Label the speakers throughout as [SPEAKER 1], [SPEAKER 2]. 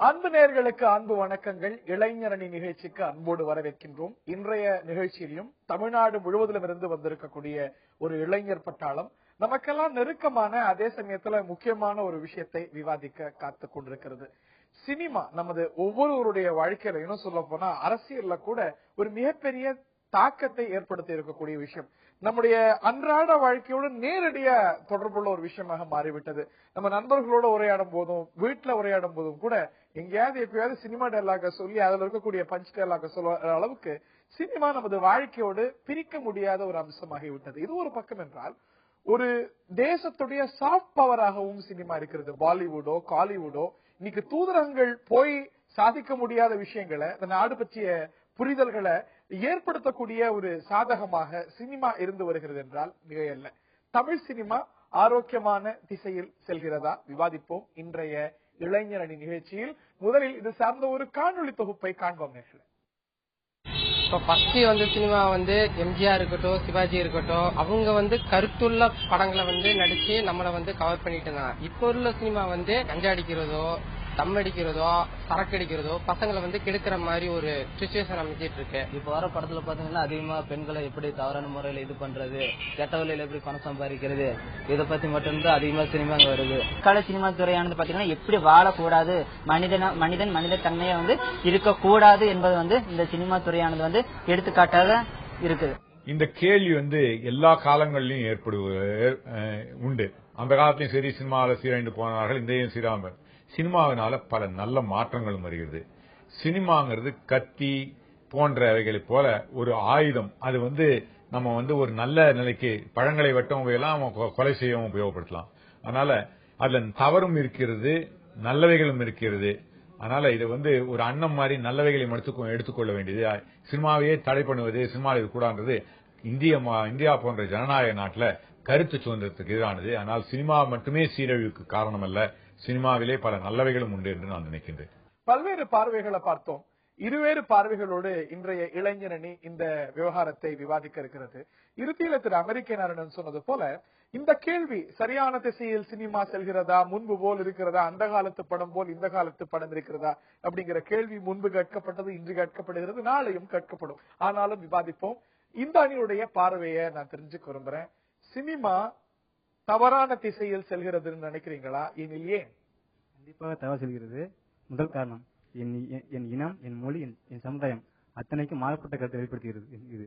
[SPEAKER 1] அன்பு நேயர்களுக்கு அன்பு வணக்கங்கள். இளைஞரணி நிகழ்ச்சிக்கு அன்போடு வரவேற்கின்றோம். இன்றைய நிகழ்ச்சியிலும் தமிழ்நாடு முழுவதிலும் இருந்து வந்திருக்கக்கூடிய ஒரு இளைஞர் பட்டாளம் நமக்கெல்லாம் நெருக்கமான, அதே சமயத்துல முக்கியமான ஒரு விஷயத்தை விவாதிக்க காத்து கொண்டிருக்கிறது. சினிமா நமது ஒவ்வொருவருடைய வாழ்க்கையில, இன்னும் சொல்ல போனா அரசியல்ல கூட ஒரு மிகப்பெரிய தாக்கத்தை ஏற்படுத்தி இருக்கக்கூடிய விஷயம். நம்முடைய அன்றாட வாழ்க்கையோடு நேரடியா தொடர்புள்ள ஒரு விஷயமாக மாறிவிட்டது. நம்ம நண்பர்களோட உரையாடும் போதும், வீட்டுல உரையாடும் போதும் கூட எங்கேயாவது எப்பயாவது சினிமா டைலாக சொல்லி அதுல இருக்கக்கூடிய பஞ்ச் டைலாக சொல்ற அளவுக்கு சினிமா நமது வாழ்க்கையோடு பிரிக்க முடியாத ஒரு அம்சமாகிவிட்டது. இது ஒரு பக்கம் என்றால், ஒரு தேசத்துடைய சாஃப்ட் பவராகவும் சினிமா இருக்கிறது. பாலிவுடோ காலிவுடோ இன்னைக்கு தூதரகங்கள் போய் சாதிக்க முடியாத விஷயங்களை, இந்த நாடு பற்றிய புரிதல்களை ஏற்படுத்தக்கூடிய ஒரு சாதகமாக சினிமா இருந்து வருகிறது என்றால் மிகையல்ல. தமிழ் சினிமா ஆரோக்கியமான திசையில் செல்கிறதா? விவாதிப்போம் இன்றைய இளைஞரணி நிகழ்ச்சியில். முதலில் இது சார்ந்த ஒரு காணொலி தொகுப்பை காண்போம்.
[SPEAKER 2] இப்போ ஃபர்ஸ்ட் சினிமா எம்ஜிஆர் இருக்கட்டும், சிவாஜி இருக்கட்டும், அவங்க கருத்துள்ள படங்களை நடிச்சு நம்மளை கவர் பண்ணிட்டு இருந்தாங்க. இப்போ உள்ள சினிமா கஞ்சா அடிக்கிறதோ, தம் அடிக்கிறதோ, சரக்கு அடிக்கிறதோ பசங்களை கெடுக்கிற மாதிரி ஒரு சிச்சுவேஷன் அமைச்சிட்டு இருக்கு.
[SPEAKER 3] இப்ப வர படத்துல பாத்தீங்கன்னா அதிகமா பெண்களை எப்படி தவறான முறையில இது பண்றது, கெட்ட வழியில எப்படி பணம் சம்பாதிக்கிறது, இதை பத்தி மட்டும்தான் அதிகமா சினிமா வருது.
[SPEAKER 4] கலை சினிமா துறையானது பாத்தீங்கன்னா எப்படி வாழக்கூடாது, மனித தன்மையை இருக்கக்கூடாது என்பது இந்த சினிமா துறையானது எடுத்துக்காட்டாக இருக்குது.
[SPEAKER 5] இந்த கேள்வி எல்லா காலங்களிலும் உண்டு. அந்த காலத்திலும் சரி, சினிமாவில் சீரழிந்து போனார்கள், இன்றையும் சீராமல். சினிமாவினால பல நல்ல மாற்றங்களும் வருகிறது. சினிமாங்கிறது கத்தி போன்றவைகளை போல ஒரு ஆயுதம். அது நம்ம ஒரு நல்ல நிலைக்கு பழங்களை வெட்டவும் எல்லாம் கொலை செய்யவும் உபயோகப்படுத்தலாம். அதனால அதுல தவறும் இருக்கிறது, நல்லவைகளும் இருக்கிறது. அதனால இது ஒரு அன்னம் மாதிரி நல்லவைகளை எடுத்துக்கொள்ள வேண்டியது. சினிமாவையே தடை பண்ணுவது, சினிமா இது கூடாது. இந்தியா போன்ற ஜனநாயக நாட்டுல கருத்து சுதந்திரத்துக்கு எதிரானது. ஆனால் சினிமா மட்டுமே சீரழிவுக்கு காரணம் அல்ல, சினிமாவிலே பல நல்லவைகளும் உண்டு என்று நான் நினைக்கின்றேன்.
[SPEAKER 1] பல்வேறு பார்வைகளை பார்த்தோம். இருவேறு பார்வைகளோடு இன்றைய இளைஞரணி இந்த விவகாரத்தை விவாதிக்க இருக்கிறது. இறுதியில திரு அமெரிக்கன் சொன்னது போல, இந்த கேள்வி சரியான திசையில் சினிமா செல்கிறதா, முன்பு போல் இருக்கிறதா, அந்த காலத்து படம் போல் இந்த காலத்து படம் இருக்கிறதா அப்படிங்கிற கேள்வி முன்பு கேட்கப்பட்டது, இன்று கேட்கப்படுகிறது, நாளையும் கேட்கப்படும். ஆனாலும் விவாதிப்போம். இந்த அணியுடைய பார்வையை நான் தெரிஞ்சுக்க விரும்புறேன். சினிமா தவறான திசையில் செல்கிறதுன்னு நினைக்கிறீங்களா? எனில் ஏன்?
[SPEAKER 6] கண்டிப்பாக தவறு செல்கிறது. முதல் காரணம், என் இனம், என் மொழி, என் சமுதாயம் அத்தனைக்கும் மாறுபட்ட கருத்தை வெளிப்படுத்துகிறது. இது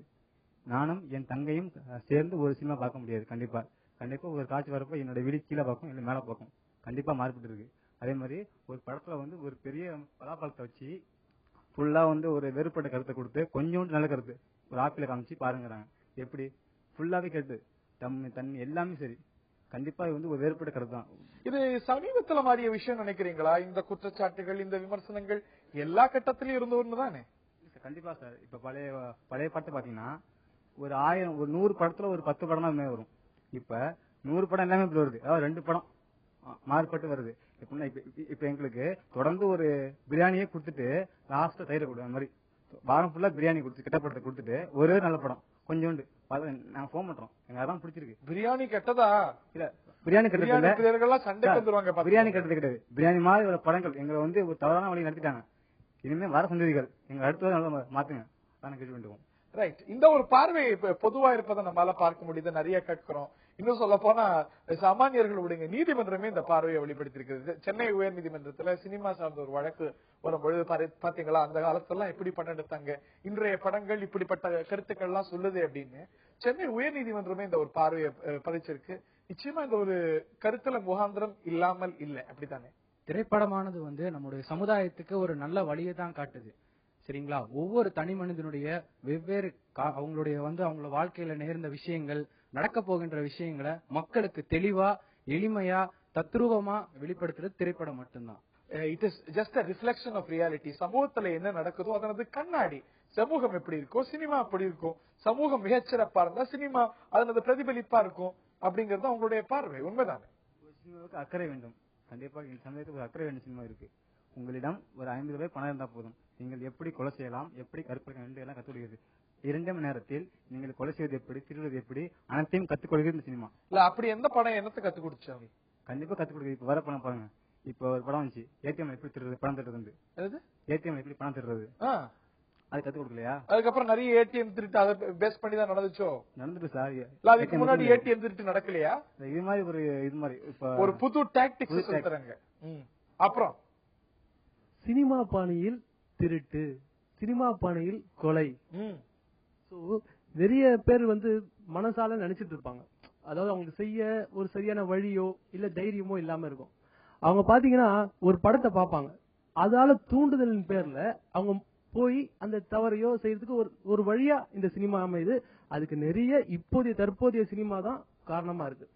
[SPEAKER 6] நானும் என் தங்கையும் சேர்ந்து ஒரு சினிமா பார்க்க முடியாது. கண்டிப்பா ஒரு காட்சி வரப்போ என்னோட வீடு கீழே பார்க்கும், இல்லை மேலே பார்க்கும். கண்டிப்பா மாறுபட்டு இருக்கு. அதே மாதிரி ஒரு படத்துல ஒரு பெரிய பலாப்பழத்தை வச்சு ஃபுல்லா ஒரு வேறுபட்ட கருத்தை கொடுத்து கொஞ்சோண்டு நல்ல கருத்து ஒரு ஆப்பிள காமிச்சு பாருங்கிறாங்க. எப்படி ஃபுல்லாவே கேட்டு தண்ணி எல்லாமே சரி. கண்டிப்பா ஒரு வேறுபட்ட கருத்து தான்.
[SPEAKER 1] இது சமீபத்துல மாறிய விஷயம் நினைக்கிறீங்களா? இந்த குற்றச்சாட்டுகள், இந்த விமர்சனங்கள் எல்லா கட்டத்திலயும் இருந்து ஒண்ணு தானே?
[SPEAKER 6] கண்டிப்பா சார். இப்ப பழைய படத்தை பாத்தீங்கன்னா ஒரு 100 படத்துல ஒரு 10 படம் தான் வரும். இப்ப 100 படம் எல்லாமே இப்படி வருது. அதாவது 2 படம் மாறுபட்டு வருது. எப்படின்னா இப்ப எங்களுக்கு தொடர்ந்து ஒரு பிரியாணியே கொடுத்துட்டு லாஸ்ட் தயிரை கொடுக்குற மாதிரி வாரம் ஃபுல்லா பிரியாணி கொடுத்து கெட்ட படத்தை கொடுத்துட்டு ஒரே நல்ல படம் கொஞ்சோண்டு நாங்க போக மாட்டோம். எங்க அதான் பிடிச்சிருக்கு.
[SPEAKER 1] பிரியாணி கெட்டதா? இல்ல,
[SPEAKER 6] பிரியாணி கெட்டது
[SPEAKER 1] சண்டைக்கு வந்துருவாங்க.
[SPEAKER 6] பிரியாணி கெட்டது கிடையாது. பிரியாணி மாதிரி ஒரு படங்கள் எங்களை ஒரு தவறான வழி நடத்திட்டாங்க. இனிமே வர சந்ததிகள் எங்க அடுத்த மாத்துங்க தானே கேட்டு வேண்டுவோம்.
[SPEAKER 1] ரைட். இந்த ஒரு பார்வை பொதுவா இருப்பதை நம்மளால பார்க்க முடியுது, நிறைய கேட்கிறோம். இன்னும் சொல்ல போனா சாமானியர்களுடைய நீதிமன்றமே இந்த பார்வையை வெளிப்படுத்திருக்கிறது. சென்னை உயர் நீதிமன்றத்துல சினிமா சார்ந்த ஒரு வழக்கு வரும்பொழுது பாத்தீங்களா, அந்த காலத்துல எப்படி படம் எடுத்தாங்க, இன்றைய படங்கள் இப்படிப்பட்ட கருத்துக்கள் எல்லாம் சொல்லுது அப்படின்னு சென்னை உயர் நீதிமன்றமே இந்த ஒரு பார்வையை பதிச்சிருக்கு. நிச்சயமா இந்த ஒரு கருத்துல முகாந்திரம் இல்லாமல் இல்லை, அப்படித்தானே?
[SPEAKER 7] திரைப்படமானது நம்முடைய சமுதாயத்துக்கு ஒரு நல்ல வழியை தான் காட்டுது. சரிங்களா? ஒவ்வொரு தனி மனிதனுடைய வெவ்வேறு அவங்களுடைய அவங்களோட வாழ்க்கையில நேர்ந்த விஷயங்கள், நடக்க போகின்ற விஷயங்களை மக்களுக்கு தெளிவா, எளிமையா, தத்ரூபமா வெளிப்படுத்துறது திரைப்படம் மட்டும்தான்.
[SPEAKER 1] It is just a reflection of reality. சமூகத்துல என்ன நடக்குதோ அதனது கண்ணாடி. சமூகம் எப்படி இருக்கோ சினிமா அப்படி இருக்கும். சமூகம் மிகச்சிறப்பா இருந்தா சினிமா அதனது பிரதிபலிப்பா இருக்கும் அப்படிங்கறது அவங்களுடைய பார்வை. உண்மைதானே?
[SPEAKER 6] சினிமாவுக்கு அக்கறை வேண்டும். கண்டிப்பா இந்த சமயத்துக்கு ஒரு அக்கறை வேண்டும். சினிமா இருக்கு. உங்களிடம் ஒரு 50 ரூபாய் பணம் இருந்தா போதும், நீங்கள் எப்படி கொலை செய்யலாம், எப்படி கற்பழிக்க வேண்டும் எல்லாம் கத்துக்கொள்கிறது. 2 மணி நேரத்தில் நீங்கள் கொலை செய்வது எப்படி, திருடுவது எப்படி, அனைத்தையும் கத்துக்கொள்கிறது இந்த சினிமா.
[SPEAKER 1] இல்ல, அப்படி எந்த படம் என்னத்தை கத்து கொடுத்து?
[SPEAKER 6] கண்டிப்பா கத்துக் கொடுக்குது. இப்ப வர படம் பாருங்க, இப்போ ஒரு படம் வந்துச்சு, ஏடிஎம் எப்படி திருடுறது, பணம் திருடுறது. ஏடிஎம் எப்படி பணம் திருடுறது, அது கத்து கொடுக்கலையா?
[SPEAKER 1] அதுக்கப்புறம் நிறைய ஏடிஎம் திருட்டு அதை பேஸ் பண்ணி தான் நடந்துச்சோ?
[SPEAKER 6] நடந்துட்டு சார்.
[SPEAKER 1] அதுக்கு முன்னாடி ஏடிஎம் திருட்டு நடக்கலையா?
[SPEAKER 6] இது மாதிரி இது மாதிரி இப்ப
[SPEAKER 1] ஒரு புது டாக்டிக்ஸ் சொல்றாங்க. அப்புறம்
[SPEAKER 8] சினிமா பாணியில் திருட்டு, சினிமா பாணியில் கொலை. நிறைய பேர் மனசால நினைச்சிட்டு இருப்பாங்க, அதாவது அவங்களுக்கு செய்ய ஒரு சரியான வழியோ இல்ல தைரியமோ இல்லாம இருக்கும். அவங்க பாத்தீங்கன்னா ஒரு படத்தை பார்ப்பாங்க, அதால தூண்டுதலின் பேர்ல அவங்க போய் அந்த தவறையோ செய்யறதுக்கு ஒரு வழியா இந்த சினிமா அமைது. அதுக்கு நிறைய தற்போதைய சினிமா தான் காரணமா இருக்கு.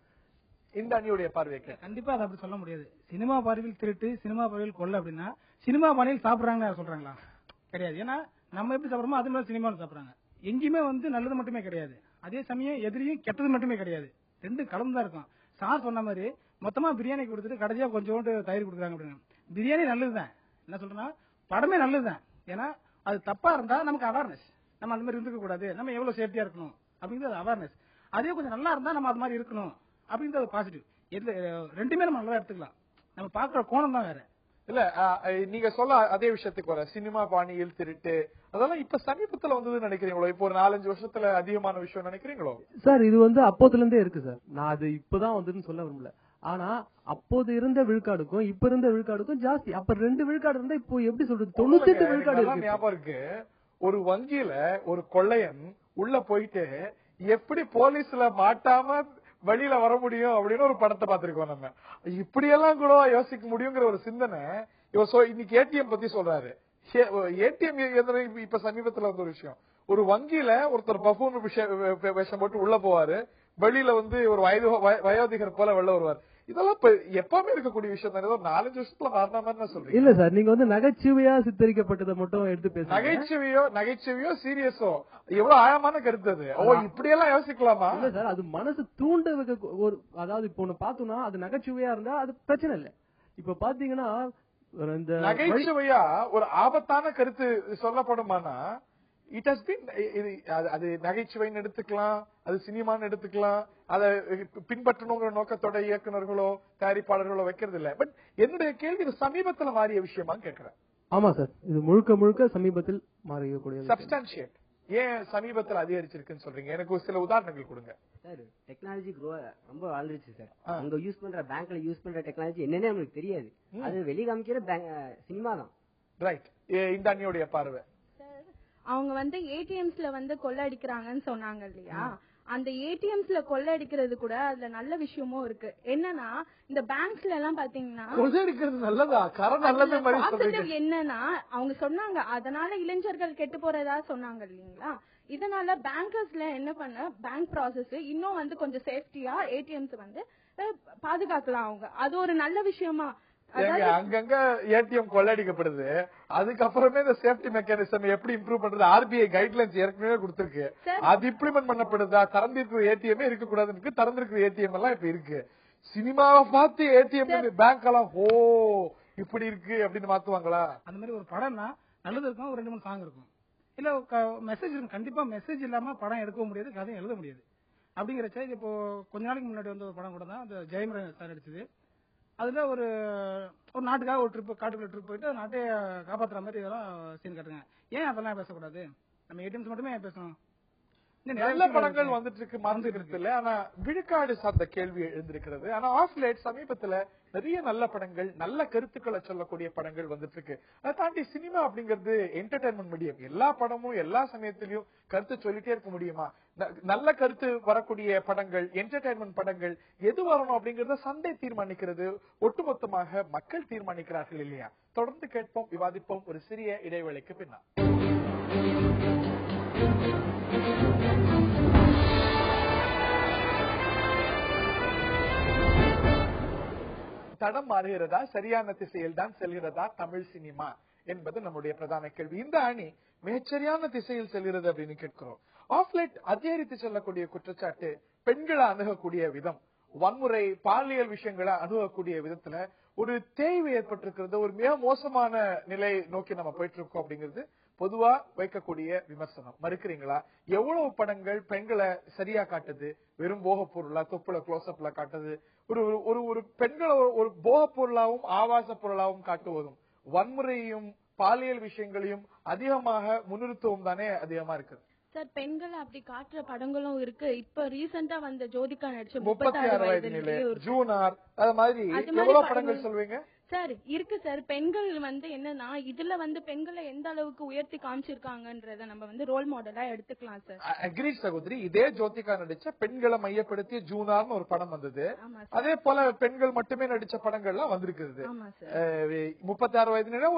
[SPEAKER 1] இந்த அணியுடைய பார்வைக்கு
[SPEAKER 9] கண்டிப்பா அதை அப்படி சொல்ல முடியாது. சினிமா பார்வையில் திருட்டு, சினிமா பார்வையில் கொள்ள அப்படின்னா சினிமா பாணியில் சாப்பிடுறாங்கன்னு சொல்றாங்களா? கிடையாது. ஏன்னா நம்ம எப்படி சாப்பிடுறோமோ அது மாதிரி சினிமாவில் சாப்பிடுறாங்க. எங்கேயுமே நல்லது மட்டுமே கிடையாது, அதே சமயம் எதிரியும் கெட்டது மட்டுமே கிடையாது, ரெண்டும் கலந்துதான் இருக்கும். சார் சொன்ன மாதிரி மொத்தமா பிரியாணி கொடுத்துட்டு கடைசியா கொஞ்சோண்டு தயிர் கொடுக்குறாங்க அப்படின்னு. பிரியாணி நல்லதுதான், என்ன சொல்றேன்னா படமே நல்லதுதான். ஏன்னா அது தப்பா இருந்தா நமக்கு அவேர்னஸ், நம்ம அந்த மாதிரி இருந்துக்க கூடாது, நம்ம எவ்வளவு சேஃப்டியா இருக்கணும் அப்படிங்கிறது அவேர்னஸ். அதே கொஞ்சம் நல்லா இருந்தா நம்ம அது மாதிரி இருக்கணும் அப்படிங்கிறது பாசிட்டிவ். ரெண்டுமே நம்ம நல்லா எடுத்துக்கலாம், நம்ம பாக்குற கோணம் தான் வேற.
[SPEAKER 1] இல்ல நீங்க சொல்ல அதே விஷயத்துக்கு வர சினிமா பாணியில் திருட்டு அதெல்லாம் இப்ப சமீபத்துல வந்ததுன்னு நினைக்கிறீங்களோ? இப்போ ஒரு 4-5 வருஷத்துல அதிகமான விஷயம் நினைக்கிறீங்களோ?
[SPEAKER 8] சார் இது அப்போதுல இருந்தே இருக்கு சார், நான் அது இப்பதான் வந்துன்னு சொல்ல விரும்பல. ஆனா அப்போது இருந்த விழுக்காடுக்கும் இப்ப இருந்த விழுக்காடுக்கும் ஜாஸ்தி. அப்ப 2 விழுக்காடு இருந்தா இப்போ எப்படி சொல்றது 98 விழுக்காடு
[SPEAKER 1] ஞாபகம் இருக்கு. ஒரு வங்கியில ஒரு கொள்ளையன் உள்ள போயிட்டு எப்படி போலீஸ்ல மாட்டாம வெளியில வர முடியும் அப்படின்னு ஒரு படத்தை பார்த்திருக்கோம். நம்ம இப்படியெல்லாம் கூட யோசிக்க முடியுங்கிற ஒரு சிந்தனை இன்னைக்கு ஏடிஎம் பத்தி சொல்றாரு. ஏடிஎம் இப்ப சமீபத்துல வந்து ஒரு விஷயம், ஒரு வங்கியில ஒருத்தர் பஃபூன் வேஷம் போட்டு உள்ள போவாரு, வெளியில ஒரு வயோதிகர் போல வெளில வருவார். இதெல்லாம் இப்ப எப்பவுமே இருக்கக்கூடிய விஷயம் தான். 4-5 வருஷத்துல மாறின மாதிரி சொல்றீங்க.
[SPEAKER 8] இல்ல சார், நீங்க நகைச்சுவையா சித்தரிக்கப்பட்டதை மட்டும் எடுத்து பேசுங்க.
[SPEAKER 1] நகைச்சுவையோ சீரியஸோ எவ்வளவு ஆழமான கருத்து அது. இப்படி எல்லாம் யோசிக்கலாமா?
[SPEAKER 8] இல்ல சார், அது மனசு தூண்ட ஒரு, அதாவது இப்போ ஒண்ணு பார்த்தோம்னா அது நகைச்சுவையா இருந்தா அது பிரச்சனை இல்ல. இப்ப பாத்தீங்கன்னா இந்த
[SPEAKER 1] நகைச்சுவையா ஒரு ஆபத்தான கருத்து சொல்லப்படுமானா இட் ஹஸ் பீன், அது நகைச்சுவைன்னு எடுத்துக்கலாம், அது சினிமான்னு எடுத்துக்கலாம், அதை பின்பற்றணுங்கிற நோக்கத்தோட இயக்குநர்களோ தயாரிப்பாளர்களோ வைக்கிறது இல்ல. பட் என்னுடைய கேள்வி இது சமீபத்துல மாறிய விஷயமா கேட்கிறேன்.
[SPEAKER 8] ஆமா சார், இது முழுக்க சமீபத்தில் மாறியக்கூடிய
[SPEAKER 1] சப்ஸ்டான்ஷியேட். ஏன் சமீபத்தில் அதிகரிச்சிருக்குன்னு சொல்றீங்க? எனக்கு ஒரு சில உதாரணங்கள் கொடுங்க
[SPEAKER 10] சார். டெக்னாலஜி ரொம்ப வளர்ந்துருச்சு சார். அங்க யூஸ் பண்ற பேங்க்ல யூஸ் பண்ற டெக்னாலஜி என்னன்னு நமக்கு தெரியாது, அது வெளி காமிக்கிற சினிமா தான்.
[SPEAKER 1] ரைட். இந்த அண்ணியோடைய பார்வை.
[SPEAKER 11] அவங்க ஏடிஎம்ஸ்ல கொள்ளை அடிக்கிறாங்கன்னு சொன்னாங்க இல்லையா, அந்த ஏடிஎம்ஸ்ல கொள்ளை அடிக்கிறது கூட அதுல நல்ல விஷயமும் இருக்கு. என்னன்னா இந்த பேங்க்ஸ்ல எல்லாம் பாத்தீங்கன்னா
[SPEAKER 1] கொள்ளை அடிக்கிறது நல்லதா?
[SPEAKER 11] பாசிட்டிவ் என்னன்னா அவங்க சொன்னாங்க, அதனால இளைஞர்கள் கெட்டு போறதா சொன்னாங்க இல்லீங்களா. இதனால பேங்கர்ஸ்ல என்ன பண்ண, பேங்க் ப்ராசஸ் இன்னும் கொஞ்சம் சேஃப்டியா ஏடிஎம்ஸ் பாதுகாக்கலாம் அவங்க. அது ஒரு நல்ல விஷயமா.
[SPEAKER 1] அங்கங்க ஏடிஎம் கொள்ளடிக்கப்படுது, அதுக்கப்புறமே இந்த சேஃப்டி மெக்கானிசம் எப்படி இம்ப்ரூவ் பண்றது ஆர்பிஐ கைட்லைன்ஸ் ஏற்கனவே கொடுத்திருக்கு, அது இம்ப்ளிமெண்ட் பண்ணப்படுதா? திறந்திருக்கிற ஏடிஎம் இருக்க கூடாதுன்னு திறந்திருக்கிற ஏடிஎம் எல்லாம் இப்ப இருக்கு. சினிமாவை பார்த்து ஏடிஎம் பேங்க் எல்லாம் இப்படி இருக்கு அப்படின்னு மாத்துவாங்களா?
[SPEAKER 9] அந்த மாதிரி ஒரு படம்னா நல்லது இருக்கும், ஒரு 2-3 சாங் இருக்கும், இல்ல மெசேஜ் இருக்கும். கண்டிப்பா மெசேஜ் இல்லாம படம் எடுக்கவும் முடியாது, கதையும் எழுத முடியாது. அப்படிங்கிறச்ச இப்போ கொஞ்ச நாளைக்கு முன்னாடி ஒரு படம் கூட தான் அந்த ஜெயம் சார் எடுத்தது. அதுல ஒரு நாட்டுக்காக ஒரு ட்ரிப், காட்டுக்குள்ள ட்ரிப் போயிட்டு நாட்டையே காப்பாத்துற மாதிரி இதெல்லாம் சீன் காட்டுங்க. ஏன் அதெல்லாம் பேசக்கூடாது? நம்ம ஏடிஎம்ஸ் மட்டுமே பேசணும்.
[SPEAKER 1] நல்ல படங்கள் வந்துட்டு இருக்கு, மறந்துக்கிறது இல்ல. ஆனா விழுக்காடு சார்ந்த கேள்வி எழுந்திருக்கிறது. ஆனா ஆஃப் லேட் சமீபத்துல நிறைய நல்ல படங்கள், நல்ல கருத்துக்களை சொல்லக்கூடிய படங்கள் வந்துட்டு இருக்கு. அதை தாண்டி சினிமா அப்படிங்கிறது என்டர்டைன்மெண்ட் மீடியம். எல்லா படமும் எல்லா சமயத்திலயும் கருத்து சொல்லிட்டே இருக்க முடியுமா? நல்ல கருத்து வரக்கூடிய படங்கள், என்டர்டைன்மெண்ட் படங்கள் எது வரணும் அப்படிங்கறத சந்தை தீர்மானிக்கிறது, ஒட்டுமொத்தமாக மக்கள் தீர்மானிக்கிறார்கள் இல்லையா? தொடர்ந்து கேட்போம், விவாதிப்போம் ஒரு சிறிய இடைவேளைக்கு பின்னால். தடம் மாறுகிறதா, சரியான திசையில் தான் செல்கிறதா தமிழ் சினிமா என்பது நம்முடைய பிரதான கேள்வி. இந்த அணி மிகச்சரியான திசையில் செல்கிறது அப்படின்னு கேட்கிறோம். ஆஃப்லைட் அதிகரித்து செல்லக்கூடிய குற்றச்சாட்டு, பெண்களை அணுகக்கூடிய விதம், வன்முறை பாலியல் விஷயங்களை அணுகக்கூடிய விதத்துல ஒரு தேய்வு ஏற்பட்டிருக்கிறது. ஒரு மிக மோசமான நிலை நோக்கி நம்ம போயிட்டு இருக்கோம் அப்படிங்கிறது பொதுவா வைக்கக்கூடிய விமர்சனம் மறுக்கிறீங்களா? எவ்வளவு படங்கள் பெண்களை சரியா காட்டுது? வெறும் போக பொருளா, தொப்புல க்ளோஸ்அப்ல காட்டுது, ஒரு ஒரு ஒரு பெண்களை ஒரு போக பொருளாவும் ஆபாச பொருளாவும் காட்டுவதும் வன்முறையும் பாலியல் விஷயங்களையும் அதிகமாக முன்னிறுத்துவம் தானே அதிகமா இருக்குது.
[SPEAKER 11] சார் பெண்களை அப்படி காட்டுற படங்களும் இருக்கு. இப்ப ரீசெண்டா வந்த ஜோதிகா நடிச்ச
[SPEAKER 1] 36 வயது நிலை, ஜூனார், அது மாதிரி எவ்வளவு படங்கள் சொல்வீங்க
[SPEAKER 11] சார்? இருக்கு சார். பெண்கள் என்னன்னா இதுல பெண்களை எந்த அளவுக்கு உயர்த்தி காமிச்சிருக்காங்கன்றத நம்ம ரோல் மாடலா எடுத்துக்கலாம் சார்.
[SPEAKER 1] அக்ரி சகோதரி. இதே ஜோதிகா நடிச்ச பெண்களை மையப்படுத்தி ஜூனார்னு ஒரு படம் வந்தது. அதே போல பெண்கள் மட்டுமே நடிச்ச படங்கள்லாம் வந்திருக்குது. 36 வயது நிலை